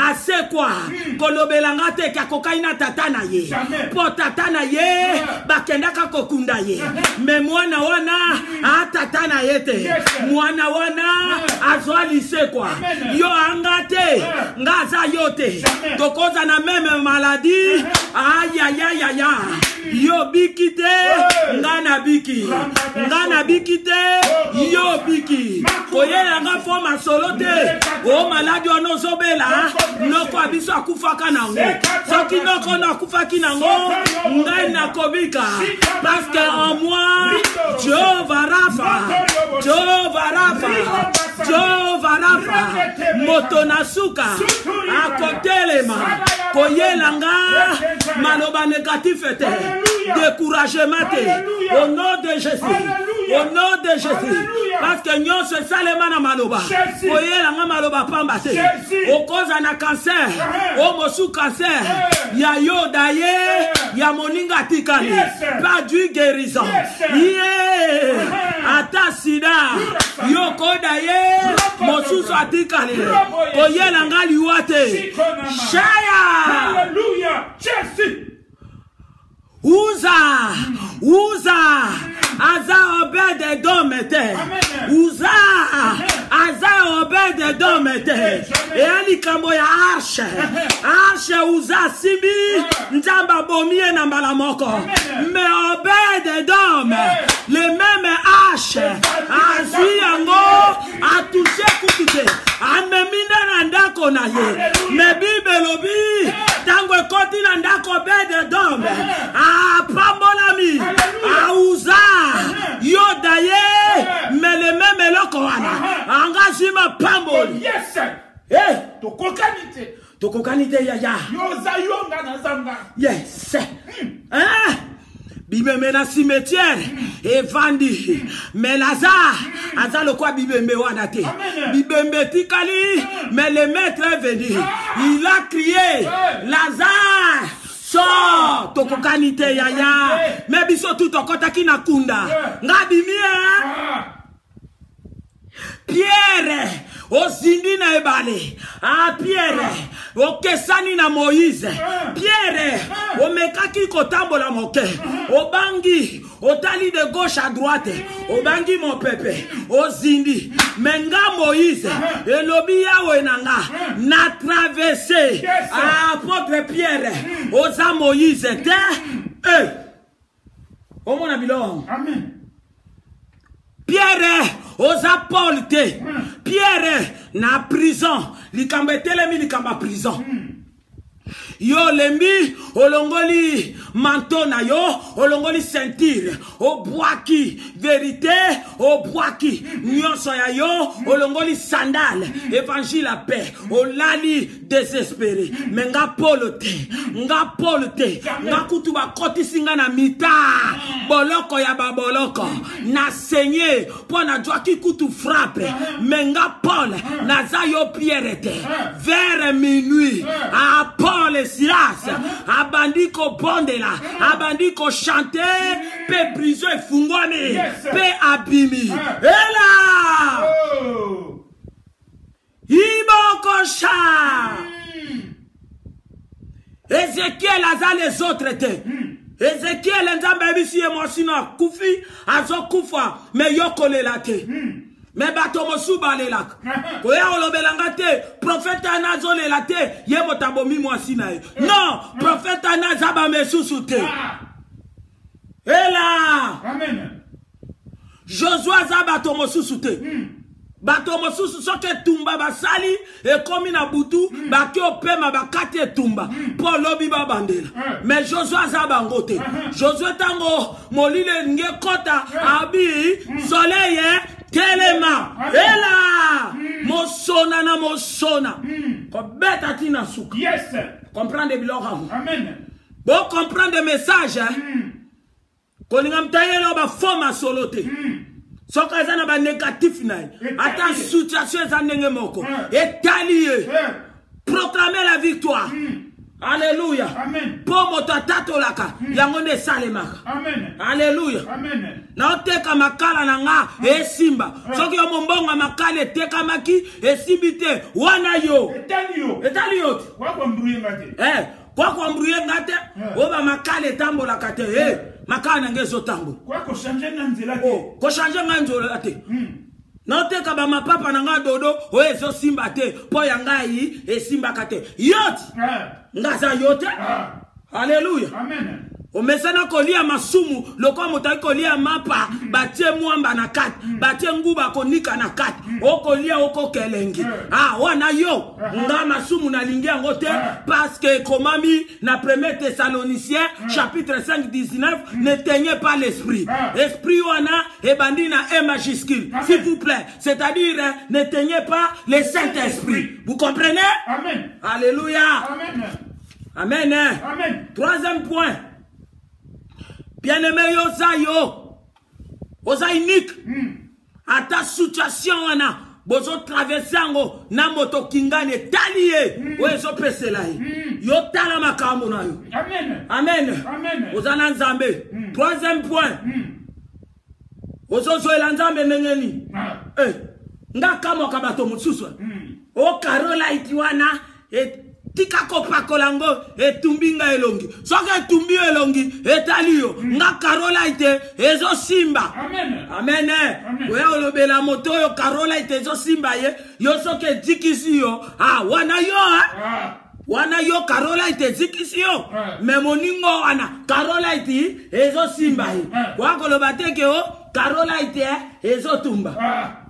asekwa kolobelanga te kakokaina tatana ye po tatana ye bakendaka kokunda ye me mwana wana atatana ye te mwana wana azwa lisekwa yo anga te ngaza yo te tokoza na meme maladie ayayayaya yo biki te ngana biki te yo biki koyela nga foma solo te o maladi ono zobela noko abiso akufaka nango soki noko na akufaki nango ngai nakobika parce que en moi Jehovah Rafa moto nasuka akotelema koyelanga maloba négatif te découragement te au nom de Jésus Jésus. Alléluia. Parce que nous sommes salema na maloba. Jésus. Oyela nga maloba pamba te. Jésus. Au cause na cancer. Au mosu cancer. Ya yo daye. Ya moninga tikali. Pas du guérison. Yeah. Ata sida. Yo ko daye. Mosu atikali. Oyela nga liwate. Shaya. Alléluia. Jésus. Uza, Aza Obed Edom était. Uza, Aza Obed Edom était. Et Ali Kamboya Arche, Uza Sibi, Nzamba Bomie Nambalamoko. Mais Obed Edom, le même Arche, Azui Ango, a touché Koutouté, a memina Nandako Naye, mais Bible Lobi, Tango Koti Nandako Obed Edom. Pambolami, Aouza, Yodaye, mais le même lokoana, engagement Pambol. Yes, eh, to kokanite yaya. Yoza yonga na zanga. Yes, hein? Bibembe na cimetière et vandi mais Lazare aza le quoi bibembe wana te bibembe tikali mais le maître est venu il a crié Lazare sort tokokanite yaya mais biso tout okotaki na kunda ngabimie Pierre Osindi na ebale. Pierre okesani na Moïse. Pierre omekaki kotambola moke. Obangi otali de gauche à droite. Obangi mon peuple. Osindi menga Moïse elobi yawe nanga na traversé. Apôtre Pierre oza Moïse te. Omona bilong. Amen. Pierre oza Paul te. Pierre na prison. Likamba telemi likamba prison. Yo lembi olongoli manteau na yo olongoli ceinture obwaki vérité obwaki nyonso ya yo olongoli sandale évangile la paix olali désespéré mais nga Paul te nga kutu ba kotisinga na mita boloko ya baboloko na saigné po na joaki kutu frappe mais nga Paul naza yo Pierre te vers minuit à Paul Silas, abandiko bondela, abandiko chanter, pe prison et fungwani, pe abimi. Et là, Ibokosha, Ézéchiel aza les autres étaient. Ézéchiel nzambe bisi émotionnel, kufi, azo kufa, mais yokole la te. Mais batomo subalelak. Koya olobelanga te, prophète anazo lelate, yebo tabomi mwasinae. Non, prophète anazaba mesusu te. Et là, Amen. Josué zaba tomo susute. Batomo susu soke tumba basali et komi na butu baki opema bakate tumba pour lobi babandela. Mais Josué zaba ngote. Josué tango molile nge kota abi soleil Telema, Ela, Mosona na Mosona. Kobeta tina souka. Yes. Comprendre biloko. Amen. Bon comprendre message. Kolinga mtayelo ba forma solote. Soka zana ba négatif na. Ata situation za ndenge moko. Etalié. Proclamer la victoire. Alléluia. Amen. Pour moto laka yangonde salemaka. Amen. Alléluia. Amen. Na oteka makala na nga esimba. Soki yo mombonga makala eteka maki esimbite wana yo. Etali yo. Kwa mbruye ngate. Kwa mbruye ngate oba makala etambola kate makala na ngezo tambo. Kwa ko changer na nzela te. Ko changer nga nzola te. Na oteka ba mapapa na nga dodo ezo simba te po ya ngai esimba kate. Yoti. Ngaza yote. Alléluia. Amen. Omesana kolia masumu loko mutaki kolia mapa batie mwamba na kati batie nguba konika na kati okolia oko kelengi wana yo nga masumu na lingia ngote parce que komami na 1 Thessaloniciens chapitre 5 19 ne teignez pas l'esprit esprit wana ebandi na E majuscule s'il vous plaît c'est-à-dire ne teignez pas le Saint-Esprit vous comprenez? Amen. Alléluia. Amen. Amen. Amen. Troisième point. Bien-aimé, oza unique. ata situation wana bozo traverser ngo na moto kingane taliye oyezo pesela yo tala makambo na yo. Amen. Amen. Amen. Ozana nzambe. Troisième point. Ozo zoela nzambe nengeni. Nga kamo kabato mutsusu. O karola itiwana tika kopakolango etumbinga elongi. Soka etumbi elongi etaliyo. Nga karola ite ezo simba. Amen. Amen. Oya olobela moto yo karola ite ezo simba ye. Yo soke dikisi yo. Wana yo wana yo karola ite dikisi yo. Memoningo wana karola ite ezo simba ye. Wako lobateke yo karola ite ezo tumba.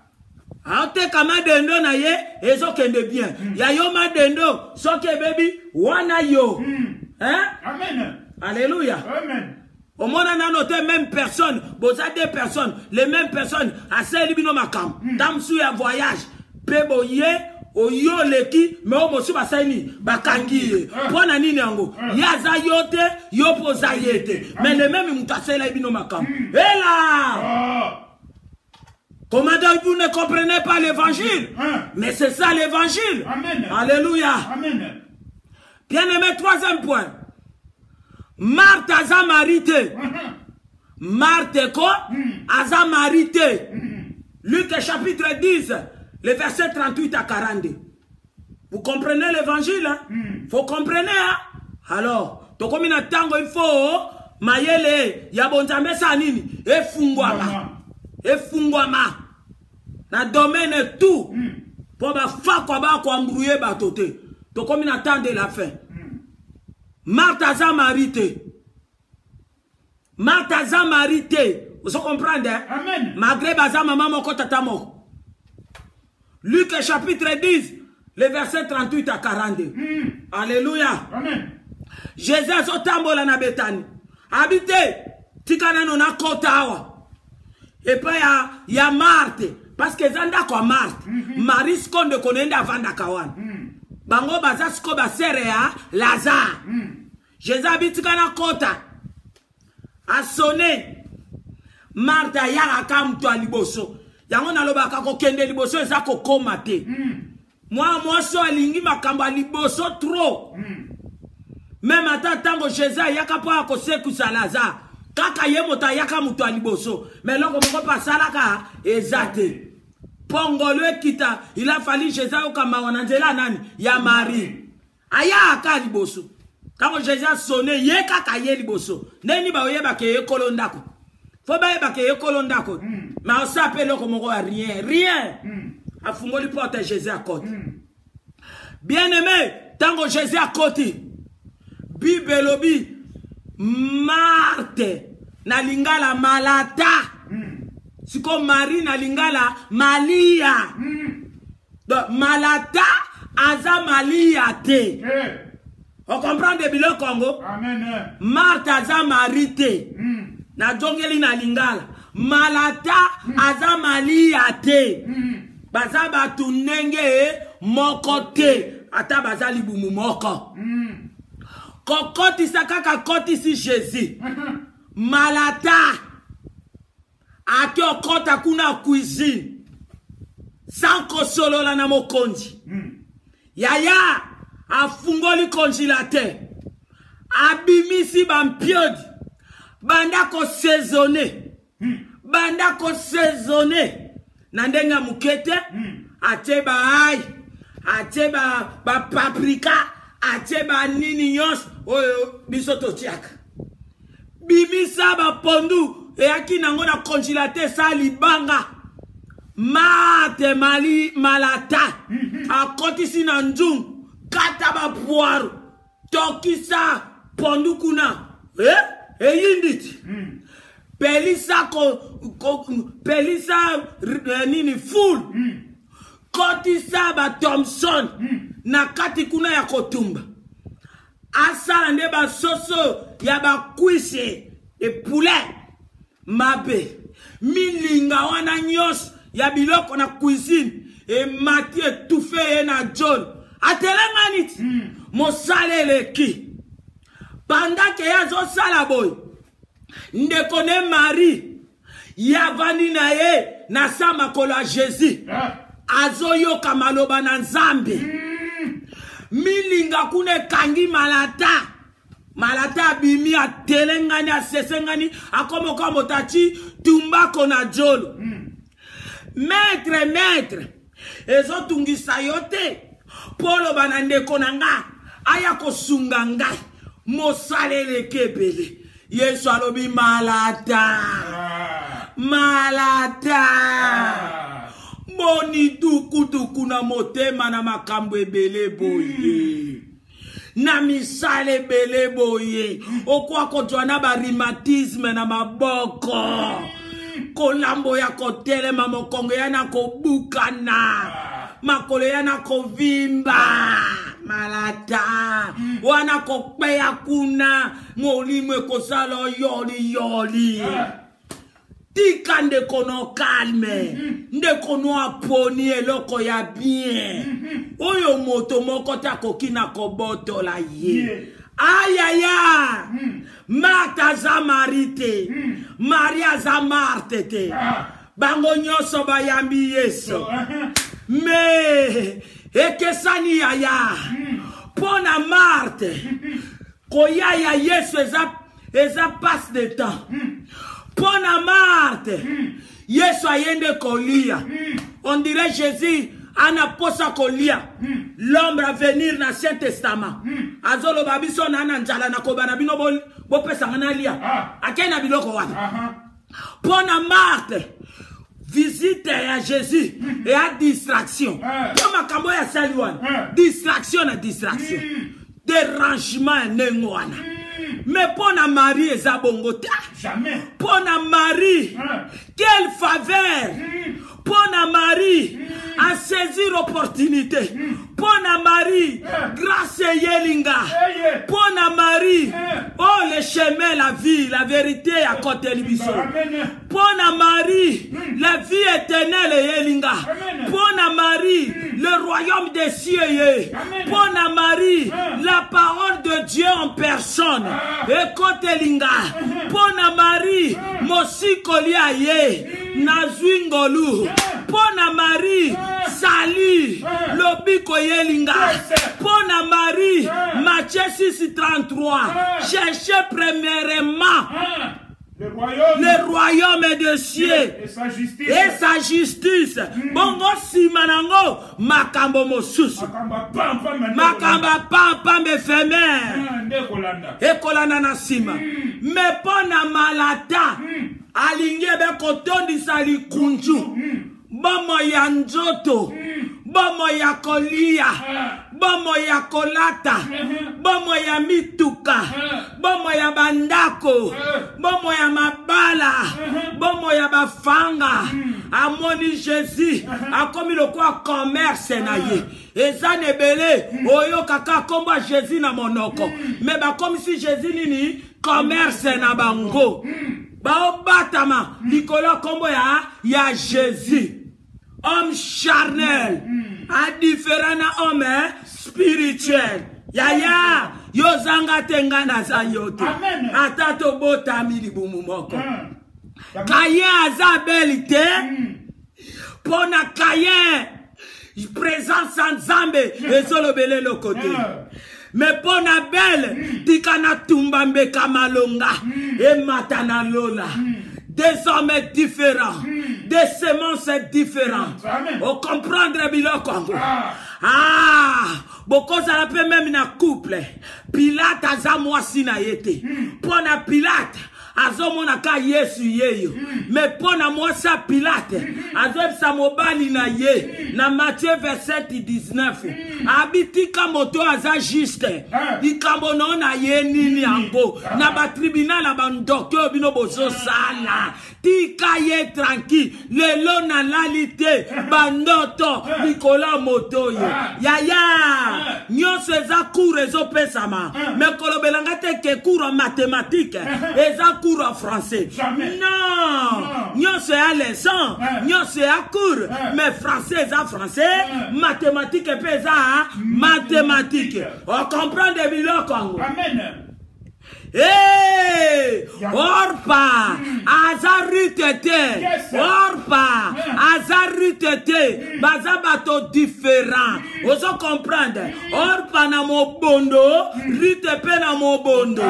Aote kama dendo na ye ezo kende bien. Ya yo ma dendo soke baby wana yo. Amen. Alléluia. Amen. Au monde a noté même personne, boza deux personnes, les mêmes personnes, à celle qui makam. Tam sou ya voyage, pebo ye, o yo leki, mais o mosu basaini, bakangi. Pona nini yango? Yaza yote, yo poza yete. Mais les mêmes mutase la ibino makam. Et là! Comment donc vous ne comprenez pas l'évangile? Mais c'est ça l'évangile. Amen. Alléluia. Amen. Bien-aimé, troisième point. Marthe aza marité. Marthe quoi? Aza marité. Luc chapitre 10, le verset 38 à 42. Vous comprenez l'évangile? Faut comprendre. Alors, to comme na tango il faut mayele ya bonzambe sa nini? Efungwama. Efungwama. Na domaine tout. Pour ba fa kwa ba kwa mbrouiller batote. To comme na tande la fin. Marthe aza marité. Marthe aza marité. Vous comprenez? Amen. Malgré baza maman moko tata moko. Luc chapitre 10, le verset 38 à 42. Alléluia. Amen. Jésus azotambola na Betani. Habité. Tikana no na kotawa. Et puis ya Marthe. Parce que zanda kwa Marthe. Marie skonde konenda vanda kawan. Bango baza sko basere ya Lazare. Jésus habite kana kota. A sonné. Martha ya akamto liboso. Yango nalobaka ko kende liboso eza ko koma te. Moi so alingi makamba liboso trop. Même ata tango Jésus yaka pa ko sekusa Lazare. Kaka yemota yaka muto liboso. Mais loko moko pasalaka ezate. Pongolwe kita, il a fallu Jésus au kama wananzela nani ya Marie. Aya aka liboso. Quand Jésus a sonné, ye kaka ye liboso. Neni ba oyeba ke ye kolondako. Faut ba yeba ke ye kolondako. Mais on s'appelle comme rien, rien. A fungoli porte Jésus à côté. Bien-aimé, tango Jésus à côté. Bibelobi Marthe na lingala malata. Siko Marie na lingala Malia. Donc malata aza Malia te. On comprend de bilo Congo? Amen. Marthe aza marité. Na jongeli na lingala. Malata aza Malia te. Baza batu nenge moko te. Ata baza libumu moko. Kokoti sakaka koti si Jésus. Malata. Ate okota kuna cuisine. Sanko solo la na mokonji. Yaya afungoli congélateur. Abimisi bampiodi. Banda ko saisonné. Banda ko saisonné. Nandenga mukete. Ate ba ai. Ate ba paprika. Ate ba nini nyos. Oyo bisoto tiaka. Bimisa ba pondu. Et à qui n'a pas congélaté ça libanga. Mate mali malata. A côté si nanjung. Kataba poiro. Toki sa pondukuna. Yindit. Pelisa pelisa nini full. Koti sa ba Thompson. Na kati kuna ya kotumba. Asa nde ba soso ya ba kuise de poulet. Mabe milinga wana nyos ya biloko na cuisine et mati étouffé na John atelenganit mosalele ki pendant que yazo sala boy ndeko ne Marie yavani na ye na sa makolo ya Jésus azoyoka maloba na Nzambe milinga kuna kangi malata abimi atelengani asesengani akomoka motati tumbako na jolo maître ezotungisa yo te polo bana ndeko na nga aya kosunga ngai mosalele kebele Yesu alobi malata moni tukutuku na motema na makambo ebele boye na misale ebele boye okwa kojwana ba rhumatisme na maboko kolambo ya kotelema mokongo yana kobukana makolo yana kovimba malata wana kokpeya kuna molimwe kosala yoli tika ndekono calme ndekono aponi eloko ya bien oyo moto moko takoki na kobotola ye ayaya Martha za Marite Maria za Marte te bango nyoso bayambi Yesu me ekesani yaya pona Marte koyaya Yesu eza passe de temps pona Marte Yesu ayende kolia on dirait Jésus ana posa kolia l'homme à venir dans l'Ancien Testament azolo babiso na njala na kobana bino bo pesa ngana lia akena biloko wana pona Marthe visite à Jésus et à distraction comme makambo ya saliwana distraction dérangement nengwana mais pona Marie eza bongo ta jamais pona Marie quelle faveur pona Marie a saisir l'opportunité pona Marie grâce yelinga pona Marie oh le chemin la vie la vérité à côté libiso pona Marie la vie éternelle yelinga pona Marie le royaume des cieux pona Marie la parole de Dieu en personne et côté linga pona Marie mosiko lia ye nazwingolu pona Marie salut lobiko yelinga pona Marie Matthieu 6:33 cherchez premièrement le royaume des cieux et sa justice bongo simanango makambo mosusu makamba pampa mefemer ekolanda na sima me pona malata alingi be kotondisa likunju bomo ya nzoto bomo ya kolia bomo ya kolata bomo ya mituka bomo ya bandako bomo ya mabala bomo ya bafanga amoni Jésus akomi lokwa commerce na ye eza nebele oyo kaka kombo Jésus na monoko me bakomi si Jésus nini commerce na bango baobatama likolo kombo ya Jésus homme charnel a différent na homme spirituel yaya yozanga tenga na zayote atato botami libumu moko Kayen azabelite pona Kayen présence en Nzambe ezolobele le côté mais pona belle tikana tumbambe kamalonga et matana lola des hommes différents, des semences différentes. Au comprendre biloko. Beaucoup ça l'appelle même na couple. Pilate aza mwasi na yete. Pona Pilate azomona ka Yesu yeyo. Mais pona mwasi Pilate azobisa mobali na ye. Na Matthieu verset 19. Abitika moto aza juste. Dikambo na ye nini yango. Na ba tribunal na ba docteur bino bozo sala. Tika ye tranquille. Lelo na lalite. Bandoto. Nicolas Motoye. Yaya. Nyonso eza cours ezo pesama. Mais kolobelanga te ke cours en mathématiques. Eza cours en français. Non. Nyonso ya leçon. Nyonso ya cours. Mais français eza français. Mathématiques eza mathématiques. On comprend de biloko. Amen. Hey! Orpa! Azaritete! Orpa! Azaritete! Bazabato différent. Oso comprendre. Orpa na mobondo, ritepe na mobondo.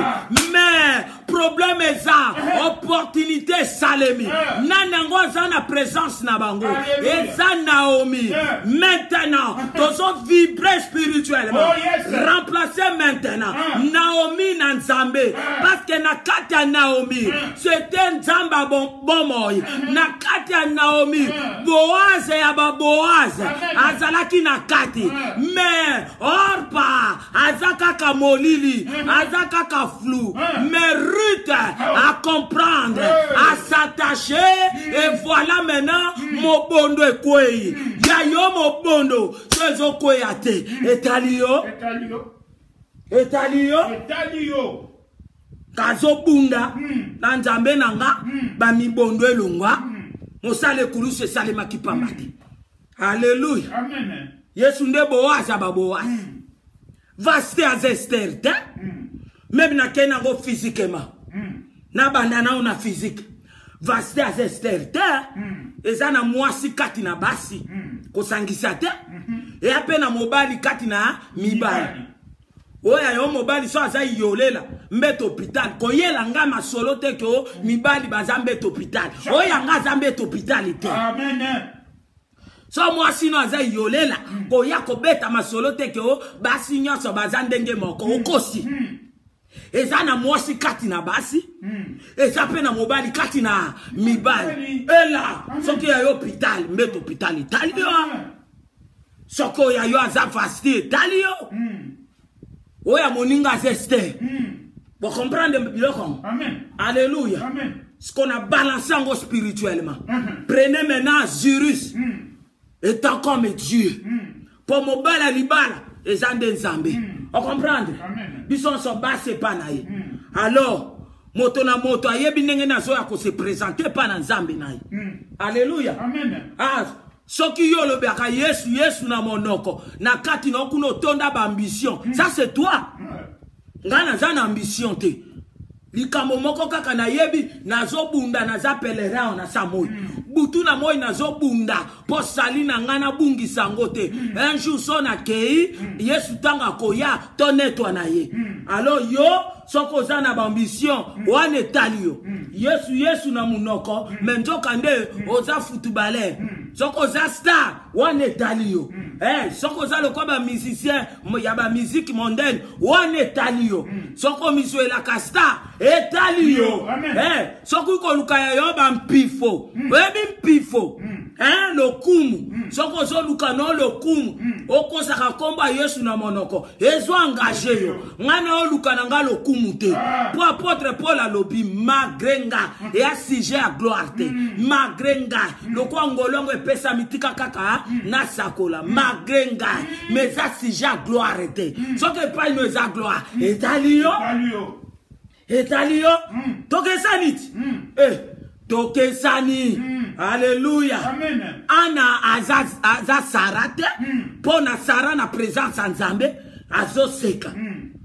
Mais, problème est ça. Opportunité salemi. Nanango zana présence na bango. Et ça Naomi. Maintenant, tozo vibrer spirituellement. Remplacer maintenant. Naomi na Nzambe. Parce que na kati ya Naomi, c'était Nzamba bomoi. Na kati ya Naomi, Boaz ya ba Boaz. Azalaki na kati. Mais, Orpa, azaka ka molili, azaka ka flou. Mais Ruth à comprendre, à s'attacher. Et voilà maintenant, mon bondo est quoi? Yayo mon bondo, c'est zo koyate. Etalio. Kazo bunda, nanzambe nanga, ba mi bondo elongwa. Mosale kuru se sale makipamati. Alléluia. Amen. Yesu nde Boaz aba Boaz. Vaste az Esther, te? Même na kena go physiquement. Na bandana una physique. Vaste az Esther, te? Eza na mwasi kati na basi. Kosangisa te? E ape na mobali kati na mibali. Oya yo mobali so aza yolela mbet hôpital koyela nga masolo te ko mibali baza mbet hôpital. Oya nga za mbet hôpital te. Amen. So mwasi no aza yolela koya kobeta masolo te ko basi nyonso baza ndenge moko okosi. Eza na mwasi kati na basi. Eza pe na mobali kati na mibali. Ela soki ya yo hôpital mbet hôpital italio. Soko ya yo aza fasti italio. Oya moninga Esther. Vous comprenez biloko? Amen. Alléluia. Amen. Ce qu'on a balancé en gros spirituellement. Prenez maintenant Zirus. Étant comme Dieu. Pour mon bala libala. Et zande nzambe. Vous comprenez? Bison so basse pas naïe. Alors, moto na moto ayebi ndenge na zo ya ko se présenter pas na nzambe naïe. Alléluia. Amen. Ah, soki yo lo beka Yesu na monoko na kati na okuno tonda ba ambition. Ça c'est toi. Ngana za na ambition te. Likambo moko kaka na yebi nazo bunda naza pèlerin na samoi. Butu na moi nazo bunda po sali na ngana bungi sangote. Un jour sona kei Yesu tanga koya to netwa na ye. Alors yo soko za na ambition wane talio. Yesu na munoko menjo kande oza footballer. Soko za star wane talio. Soko za loko ba musicien ya ba musique mondaine wane talio. Soko miso la kasta etalio. Soko ko lukaya yo ba mpifo. Webi mpifo. Lokumu. Soko zo lukano lokumu. Oko saka komba Yesu na monoko. Ezo engagé yo. Ngana o lukana nga lokumu te. Po apôtre Paul alobi magrenga et a sujet à gloire te. Magrenga. Loko angolongo pesa mitika kaka na sakola magrenga mais ça sujet à gloire te. Soko pas nous à gloire. Etalio. Tokesanit. Tokesani. Alléluia. Amen. Ana aza sarate. Pona Sara na présence en Nzambe azo seka.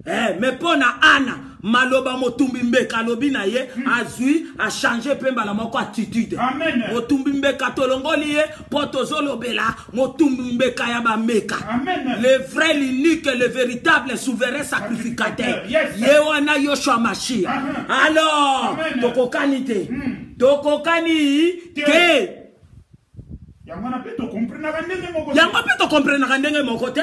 Mais pona Ana maloba motumbi mbeka lobi na ye azui a changer pemba la moko attitude. Amen. Motumbi mbeka tolongoli ye poto zolobela motumbi mbeka ya ba meka. Amen. Le vrai, l'unique, le véritable souverain sacrificateur. Yes. Yewana Yoshua Mashiach. Alors, tokokani te. Tokokani ke. Yango pe to comprendre ndenge moko te.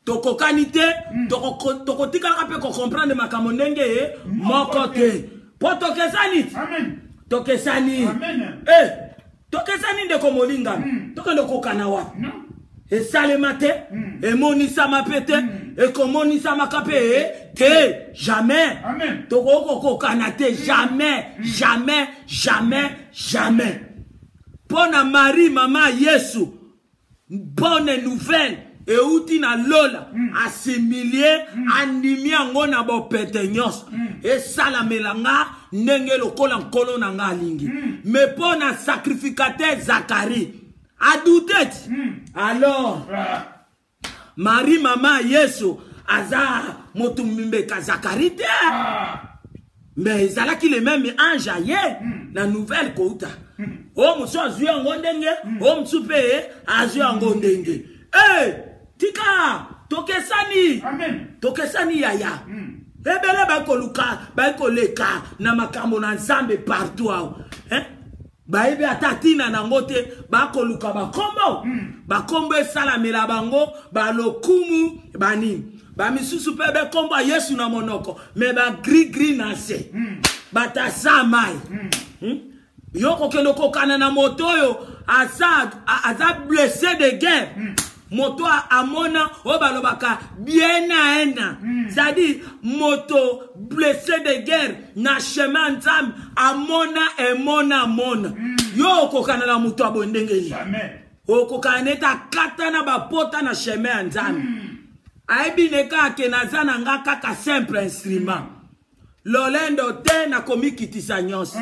Tokokani te. Tokotika pe ko comprendre makambo ndenge moko te. Po tokesani. Amen. Tokesani. Amen. Tokesani ndeko molinga. Tokendo kokana wa. Non. Et salemate, et monisa ma pete, et comme monisa ma capé, que jamais, Amen. Toko kanate, jamais. Pona Marie, maman Yesu, bonne nouvelle, et outi na lola, assimilier, animé ngona bo petenyos, et salamelanga, nenge lokola nkolo nanga lingi. Mais pona sacrificateur Zacharie, a douté. Alors, Marie, maman, Yesu, aza moto mbeka Zacharie te. Mais ezalaki le même ange aye na nouvelle kouta. O muso azwi yango ndenge, o muso pe azwi yango ndenge. Tika tokesani. Amen. Tokesani yaya. Ebele bakoleka na makambo na Nzambe partout awo. Baebe atatina na ngote bakoluka bakombo. Bakombo esalamela bango balokumu bani. Ba misusu pe be kombo Yesu na monoko me ba gris na se. Batasa mai. Yoko kendo kokana na moto yo aza blessé de guerre. Moto amona obalobaka bien aena. C'est-à-dire moto blessé de guerre na chemin Nzambe amona. Yo kokana na moto abondengeli. Jamais. Okokana ta katana ba pota na chemin Nzambe. Aibine kake nazana nga kaka simple instrument. Lolendo te na komikitisa nyonso.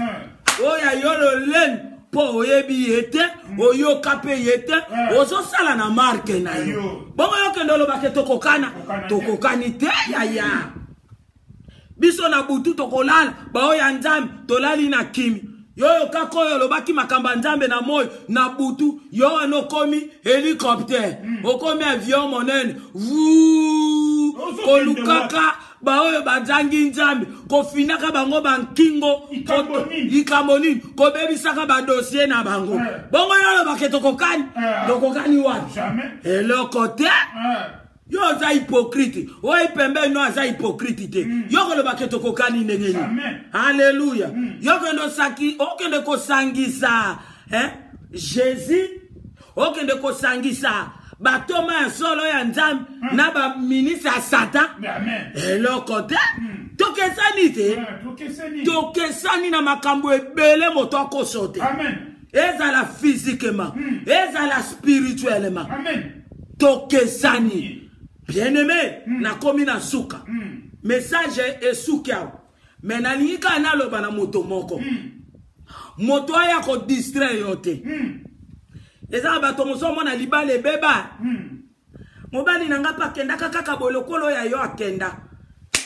Oya yo lolen po oyebi yete, oyo kape yete, ozo sala na marke na yo. Bongo yo kendolo bake tokokani te ya. Biso na butu tokolala, ba oya Nzambe tolali na kimi. Yo kako yo lobaki makamba Nzambe na moyo na butu yo anokomi hélicoptère okomi avion monene kolukaka ba oyo bazangi Nzambe kofinaka bango bankingo ikamoni kobebisaka ba dossier na bango bongo yo lobaki tokokani wapi eloko te yo za hypocrite oi pembe no za hypocrite te yo ko lobaki tokokani ndengeni haleluya yo kendo saki okende kosangisa Jésus okende kosangisa batoma ya solo ya Nzambe na ba ministre ya Satan eloko te tokesani na makambo ebele moto akosote ezala physiquement ezala spirituellement tokesani. Bien-aimé, na komi na suka. Message e suka. Mais na lingika na loba na moto moko. Moto aya ko distraire yote. Eza bato moso mona libale beba. Mobali nanga pa kenda kaka bolokolo ya yo akenda.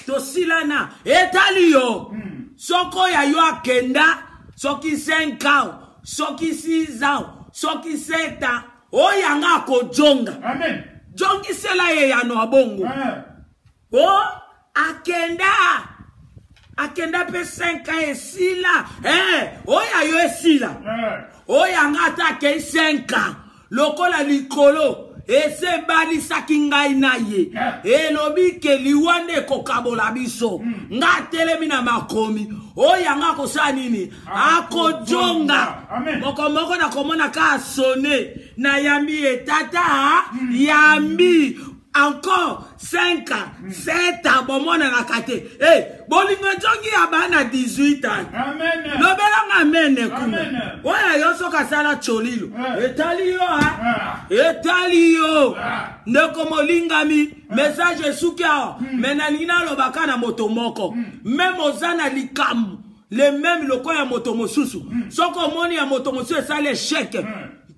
To silana etali yo. Soko ya yo akenda, soki 5 ans, soki 6 ans, soki 7 ans, o yanga ko jonga. Amen. Jongi sela ye ya no abongo. Oh, akenda pe 5 ans esila. Oya yo esila. Oya ngata ke 5 ans. Lokola likolo. Ese bali sakingai na ye. Elobi ke liwande kokabola biso. Nga telemi na makomi. Oya nga kosa nini? Ako jonga. Moko na komona ka sone. Na yambi etata. Yambi. Encore 5 ans. 7 ans. Bomona na kate. Bolingo jongi abana 18 ans. Amen. Lobela ngamene kuma. Oya yoso kasala cholilo. Etali yo. Ndeko molingami. Message sukia. Menalina lobaka na moto moko. Même ozana likamu. Le même loko ya moto mosusu. Soko moni ya moto mosusu sale chèque.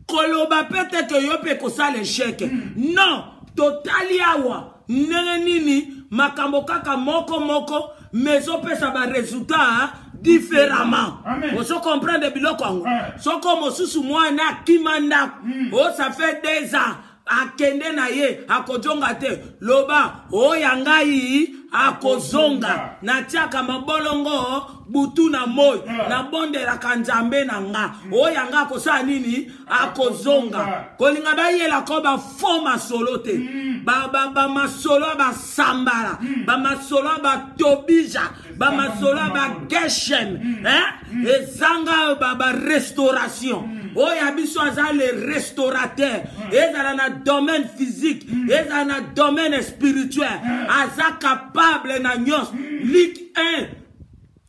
Koloba pete ke yope ko sale chèque. Non. Totali awa. Nini makambo kaka moko. Meso pesa ba résultat différemment. Oso comprendre biloko ango. Soko mosusu mwana kimanda. Ça fait 2 ans. Akende na ye akojonga te loba oyangai akozonga na tiaka mabolongo butu na moyo na bonde la kanzambe na nga oyanga kosa nini akozonga kolinga bayela ko ba foma solote ba masolo ba sambala ba masolo ba tobija ba masolo ba geshem ezanga ba restauration. Oya biso aza le restaurateur. Ezala na domaine physique. Ezala na domaine spirituel. Aza capable na nyos. Luc 1.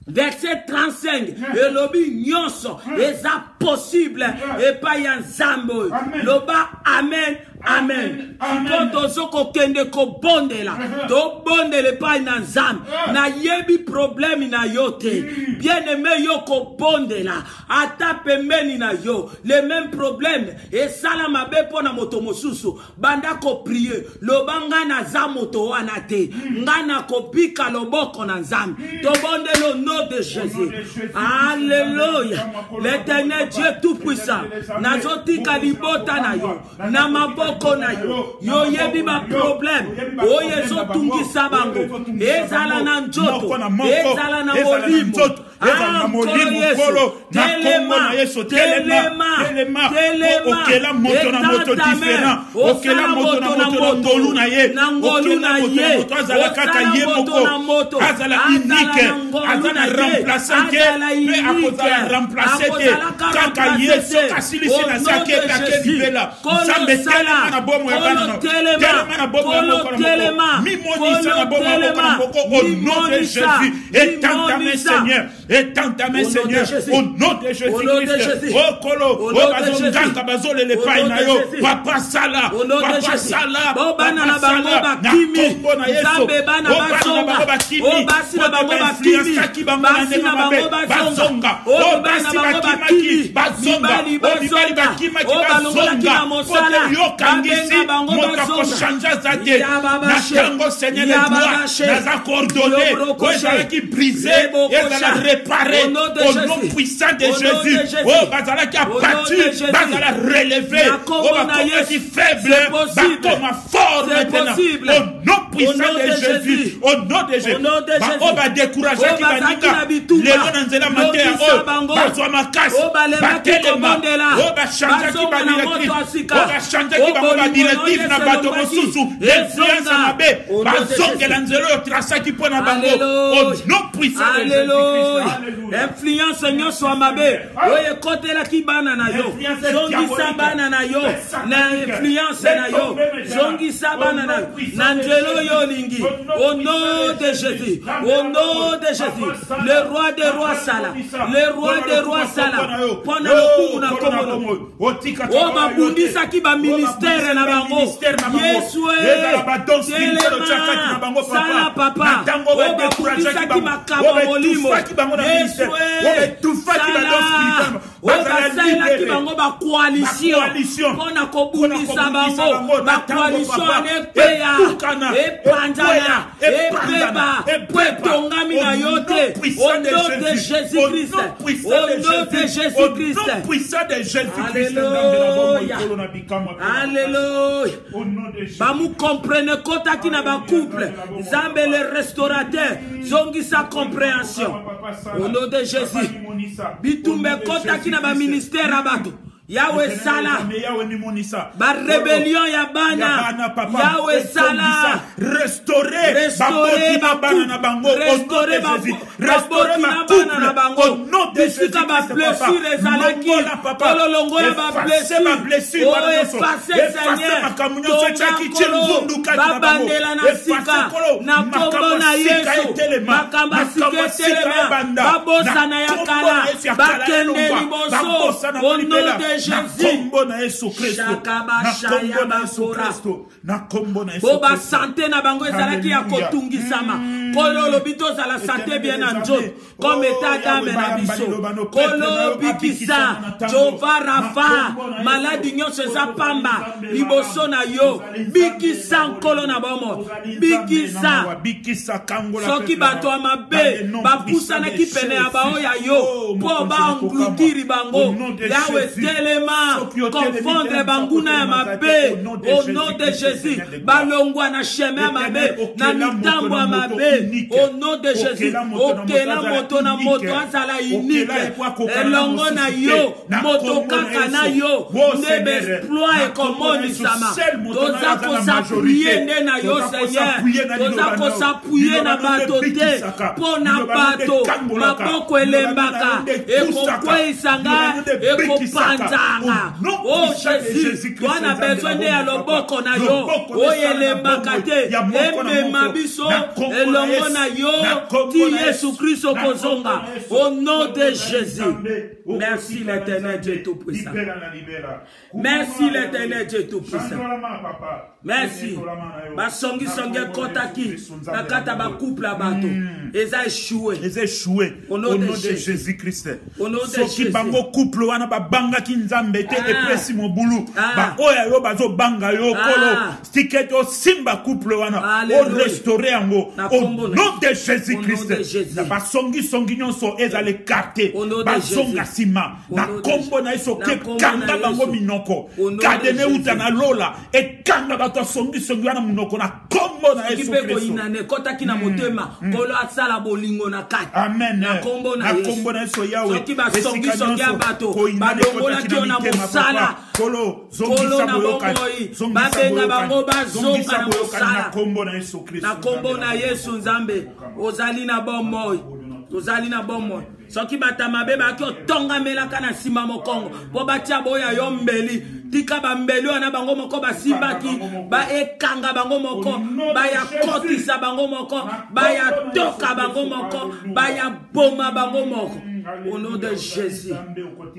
Verset 35. Elobi nyonso. Eza possible et pas ya nzambe. Loba amen. Amen. Quand on kende ko bondela, do bondele pa na nzambe, na yebi problème na yote. Bien aimé yo ko bondela, ata pembeni na yo, les mêmes problèmes. Et sala mabe pona moto mosusu, banda ko prier, lobanga na za moto wana te, ngana ko pika loboko na nzambe. Do bondelo au nom de Jésus. Alléluia. L'Éternel Dieu tout puissant, na zoti kalibota na yo, na maboko yo yebi ba problème o yezo tungisa bango ezala na njoto ezala na molimo okela moto na moto différent okela moto na moto ngolu na ye okela moto azala kaka ye moko azala unique azala remplaçant pe akozala remplacer te kaka yeso kasilisi na sake kake libela zambe tela na bomo ya bana tela na bomo ya moko mimonisa na bomo ya moko au nom de Jésus étends ta main Seigneur étends ta main Seigneur au nom de Jésus-Christ oh kolo oh bazongaka bazole le pai na yo papa sala bana na bango bakimi zambe bana bazonga oh basi na bango bakimi basi na bango bazonga oh basi bakimaki bazonga oh bibali bakimaki bazonga mosala kangisi moto koshanja zate na tango Seigneur de gloire naza coordonné ezala ki brisé ezala réparé au nom puissant de Jésus oh bazala ki abattu bazala relevé oh bakoma ki faible bakoma fort maintenant au nom puissant de Jésus au nom de Jésus oh ba décourager ki banika lelo na nzela mateya oh bazwa makasi batelema oh ba chanja ki badirectrice oh ba chanja ki ba directive na bato mosusu influence mabe bazongela nzelo yo trasaki pona bango au nom puissant de Jésus. Influence nyonso mabe oye kotela ki bana na yo zongisa bana na yo na influence na yo zongisa bana na yo na nzelo yo lingi au nom de Jésus au nom de Jésus le roi des rois sala le roi des rois sala pona lokumu na komono o babundisa ki ba ministère na bango Yesu sala papa o babundisa ki makaba molimo Yesu sala o basala ki bango ba coalition pona kobundisa bango ba coalition epeya epanjana epeba petongami na yote au nom de Jésus-Christ au nom de Jésus-Christ Alléluia ba mu comprene kota ki na ba couple Nzambe le restaurateur zongisa compréhension au nom de Jésus bitumbe kota ki na ba ministère abato Yahweh sala ba rébellion ya bana Yahweh sala restaurer ba bana na bango restaurer ba couple na bango non de Jésus ba blessure ezalaki kololongola ba blessure oh effacer Seigneur ba bandela na sika na kombo na Yesu makamba sike telema ba bosa na yakala ba kende liboso au nom de Jésus boba santé na bango ezalaki ya kotungisama kolo lobito za la santé bien en Dieu comme état d'âme na biso kolo bikisa Jova Rafa maladie nyonso eza pamba liboso na yo bikisa kolo na bomo bikisa soki bato ya mabe bapusana ki pene ya bao ya yo po baangutiri bango Yawe telema confondre banguna ya mabe au nom de Jésus balongwa na chemin ya mabe na mitambo ya mabe au nom de Jésus okela moto na moto azala unique elongo na yo moto kaka na yo ndebe exploit ekomonisama toza kosappuye nde na yo Seigneur toza kosappuye na bato te mpo na bato maboko elembaka ekokweyisanga ekopanzanga o Jésus, toi on a besoin de ya loboko na yo. Oyele mbakate, eme mabiso, elongo na yo, ti Yesu Christ kozonga. Au nom de Jésus. Merci l'Éternel Dieu Tout-Puissant. Merci l'Éternel Dieu Tout-Puissant. Merci. Basongi songi kotaki, nakata ba couple abato. Ils ont échoué. Ils ont échoué. Au nom de Jésus-Christ. Au nom de Jésus. Bango couple wana ba banga ki nzambe te epesi mobulu. Ba oya yo bazo banga yo kolo. Stiket o simba couple wana. O restaurer yango. Au nom de Jésus-Christ. Ba songi nyonso ezale carte. Ba songa sima. Na kombo na iso ke kanga bango minoko. Kadene utana lola e kanga bato songi wana minoko na kombo na Yesu Christ. Kipeko inane kota kina motema. Kolo atsala bolingo na kati. Amen. Na kombo na Yesu Yahweh. Soki ba songi abato. Badongola kio na mosala. Kolo na bomoi. Babenga bango bazonga na mosala. Na kombo na Yesu Christ. Na kombo na Yesu Nzambe. Ozali na bomoi. Ozali na bomoi. Soki batamabe bakio tonga melaka na sima mokongo. Po batia boya yo mbeli. Tika ba mbeli wana bango moko basimbaki. Ba ekanga bango moko. Ba ya kotisa bango moko. Ba ya toka bango moko. Ba ya boma bango moko. Au nom de Jésus.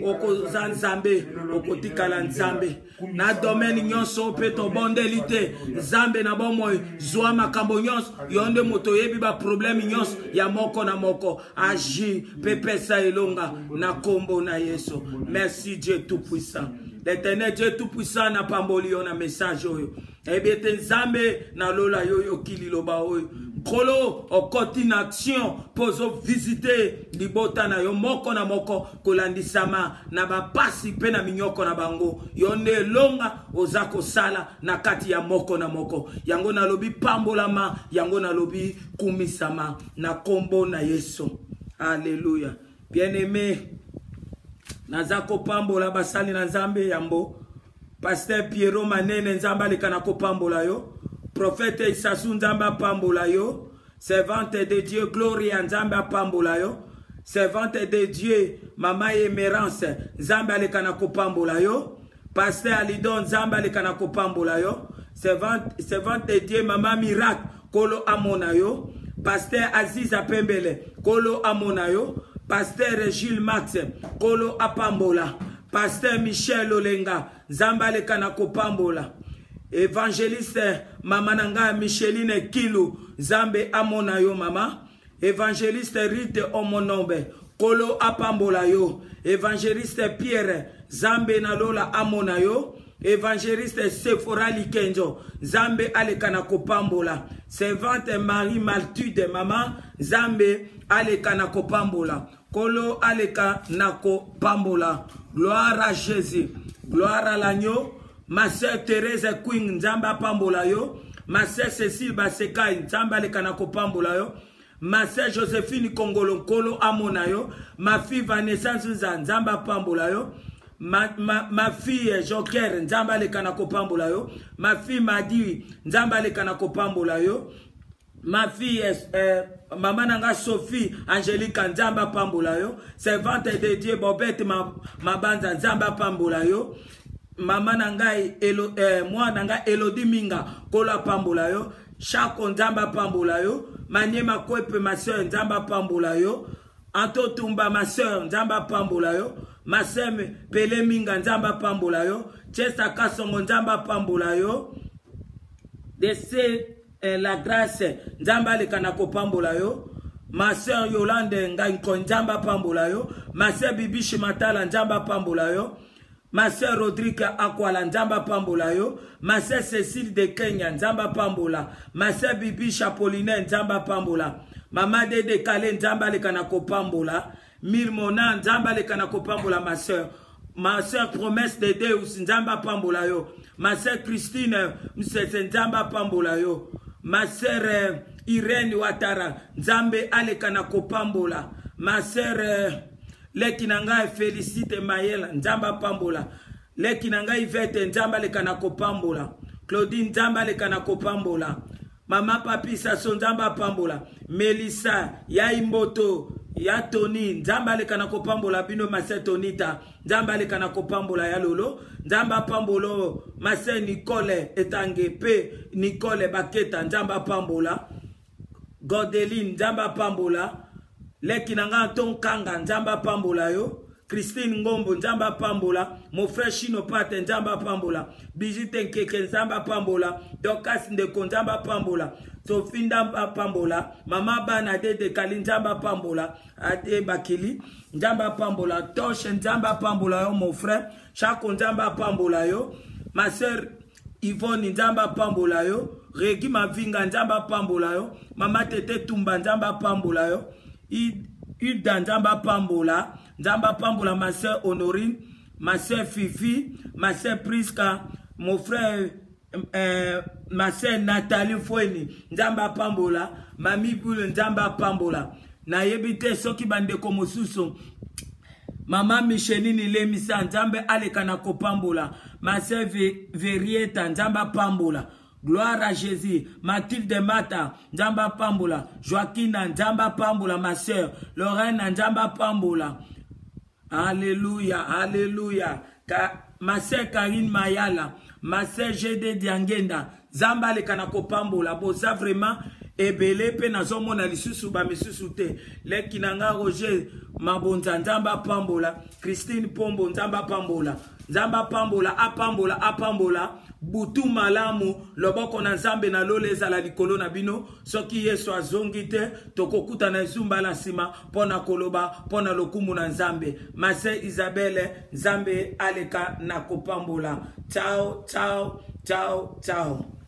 Oko Nzambe. Oko tikala Nzambe. Na domaine nyonso pe to bondelite. Nzambe na bomoi. Zwa makambo nyonso. Yonde moto yebi ba problème nyonso. Ya moko na moko. Agi. Pepesa elonga. Na kombo na Yesu. Merci Dieu Tout-Puissant. L'Éternel Dieu Tout-Puissant na pamboli yo na message oyo. Ebete Nzambe na lola yo yo kili loba oyo. Kolo okoti na action pozo visiter libota na yo moko na moko kolandisama na bapasi pe na minyoko na bango. Yonde longa ozako sala na kati ya moko na moko. Yango na lobi pambolama, yango na lobi kumisama na kombo na Yesu. Alléluia. Bien-aimé, nazako pambola basali na Nzambe yambo. Pasteur Pierrot Manene Nzamba lekana ko pambola yo. Prophète Isasu Nzamba pambola yo. Servante de Dieu Gloria Nzamba pambola yo. Servante de Dieu Mama Emerance Nzamba lekana ko pambola yo. Pasteur Alidon Nzamba lekana ko pambola yo. Servante de Dieu Mama Miracle Kolo amona yo. Pasteur Aziz Apembele Kolo amona yo. Pasteur Gilles Max Kolo apambola. Pasteur Michel Olenga Zambale Kanako pambola. Évangéliste Mamananga Micheline Kilu Zambe amona yo mama. Évangéliste Rite Omonombe Kolo apambola yo. Évangéliste Pierre Zambe Nalola amona yo. Évangéliste Sephora Likenjo Zambe alekana kopambola. Servante Marie Maltude mama Zambe alekana kopambola. Kolo aleka nako pambola. Gloire à Jésus. Gloire à l'agneau. Ma sœur Thérèse Queen Nzamba pambola yo. Ma sœur Cécile Basekai Nzamba aleka nako pambola yo. Ma sœur Joséphine Kongolo Kolo amona yo. Ma fille Vanessa Nzamba pambola yo. Ma fille Joker Nzamba aleka nako pambola yo. Ma fille Madi Nzamba aleka nako pambola yo. Ma fille Maman Nanga Sophie Angélique Nzamba pambola yo. Servante de Dieu Bobette Mabanza Nzamba pambola yo. Maman Nanga moi Nanga Elodie Minga Kola pambola yo. Chako Nzamba pambola yo. Maniema Kwepe ma soeur Nzamba pambola yo. Anto Tumba ma soeur Nzamba pambola yo. Ma soeur Pele Minga Nzamba pambola yo. Chesta Kasongo Nzamba pambola yo. Dese la grâce Nzamba lekana ko pambola yo. Ma sœur Yolande Nganko Nzamba pambola yo. Ma sœur Bibi Shimatala Nzamba pambola yo. Ma sœur Rodrigue Akwala Nzamba pambola yo. Ma sœur Cécile de Kenya Nzamba pambola. Ma sœur Bibi Chapoline Nzamba pambola. Mama Dede Kale Nzamba lekana ko pambola. Mirmona Nzamba lekana ko pambola ma sœur. Ma sœur Promesse de Deus Nzamba pambola yo. Ma sœur Christine Msese Nzamba pambola yo. Ma sœur Irène Ouattara Nzambe alekana kopambola. Ma sœur Lekinanga Félicite Mayela Nzamba pambola. Lekinanga Yvette Nzamba alekana kopambola. Claudine Nzamba alekana kopambola. Mama Papi Sasso Nzamba pambola. Melissa Yaimboto ya Tony nzamba aleka na kopambola bino Mase Tonita nzamba aleka na kopambola ya lolo nzamba pambolo Mase Nicole etange pe Nicole Baketa nzamba pambola Godeline nzamba pambola leki nanga tonkanga nzamba pambola yo Christine Ngombo nzamba pambola mon frère Chino Pate nzamba pambola Bijite Nkeke nzamba pambola Dokas Ndeko nzamba pambola Sophie nzamba pambola Mama Banadede Kali nzamba pambola Ade Bakili nzamba pambola Toshe nzamba pambola yo mon frère Chako nzamba pambola yo ma sœur Yvonne nzamba pambola yo Regi Mavinga nzamba pambola yo Mama Tete Tumba nzamba pambola yo Hilda nzamba pambola nzamba pambola ma sœur Honorine, ma sœur Fifi, ma sœur Priska, mon frère, ma sœur Nathalie Foueni, nzamba pambola, mami Boule nzamba pambola. Na yebite soki bande komosuso. Mama Micheline Lemisa nzambe aleka na kopambola, ma sœur Verieta nzamba pambola. Gloire à Jésus. Mathilde Mata, nzamba pambola. Joaquina nzamba pambola, ma sœur. Lorraine nzamba pambola. Alléluia, alléluia. Ma sœur Karine Mayala, ma sœur Gede Diangenda, Zamba le kanako pambola, boza vraiment ebele pe nazomona lisusu ba misusu te. Le kinanga Roger Mabonza nzamba pambola, Christine Pombo nzamba pambola. Nzamba pambola apambola butu malamu loboko na nzambe na lole ezala likolo na bino soki Yesu azongi te tokokuta na zumba la sima pona koloba pona lokumu na nzambe. Mase Isabelle nzambe aleka na kopambola. Ciao ciao ciao ciao.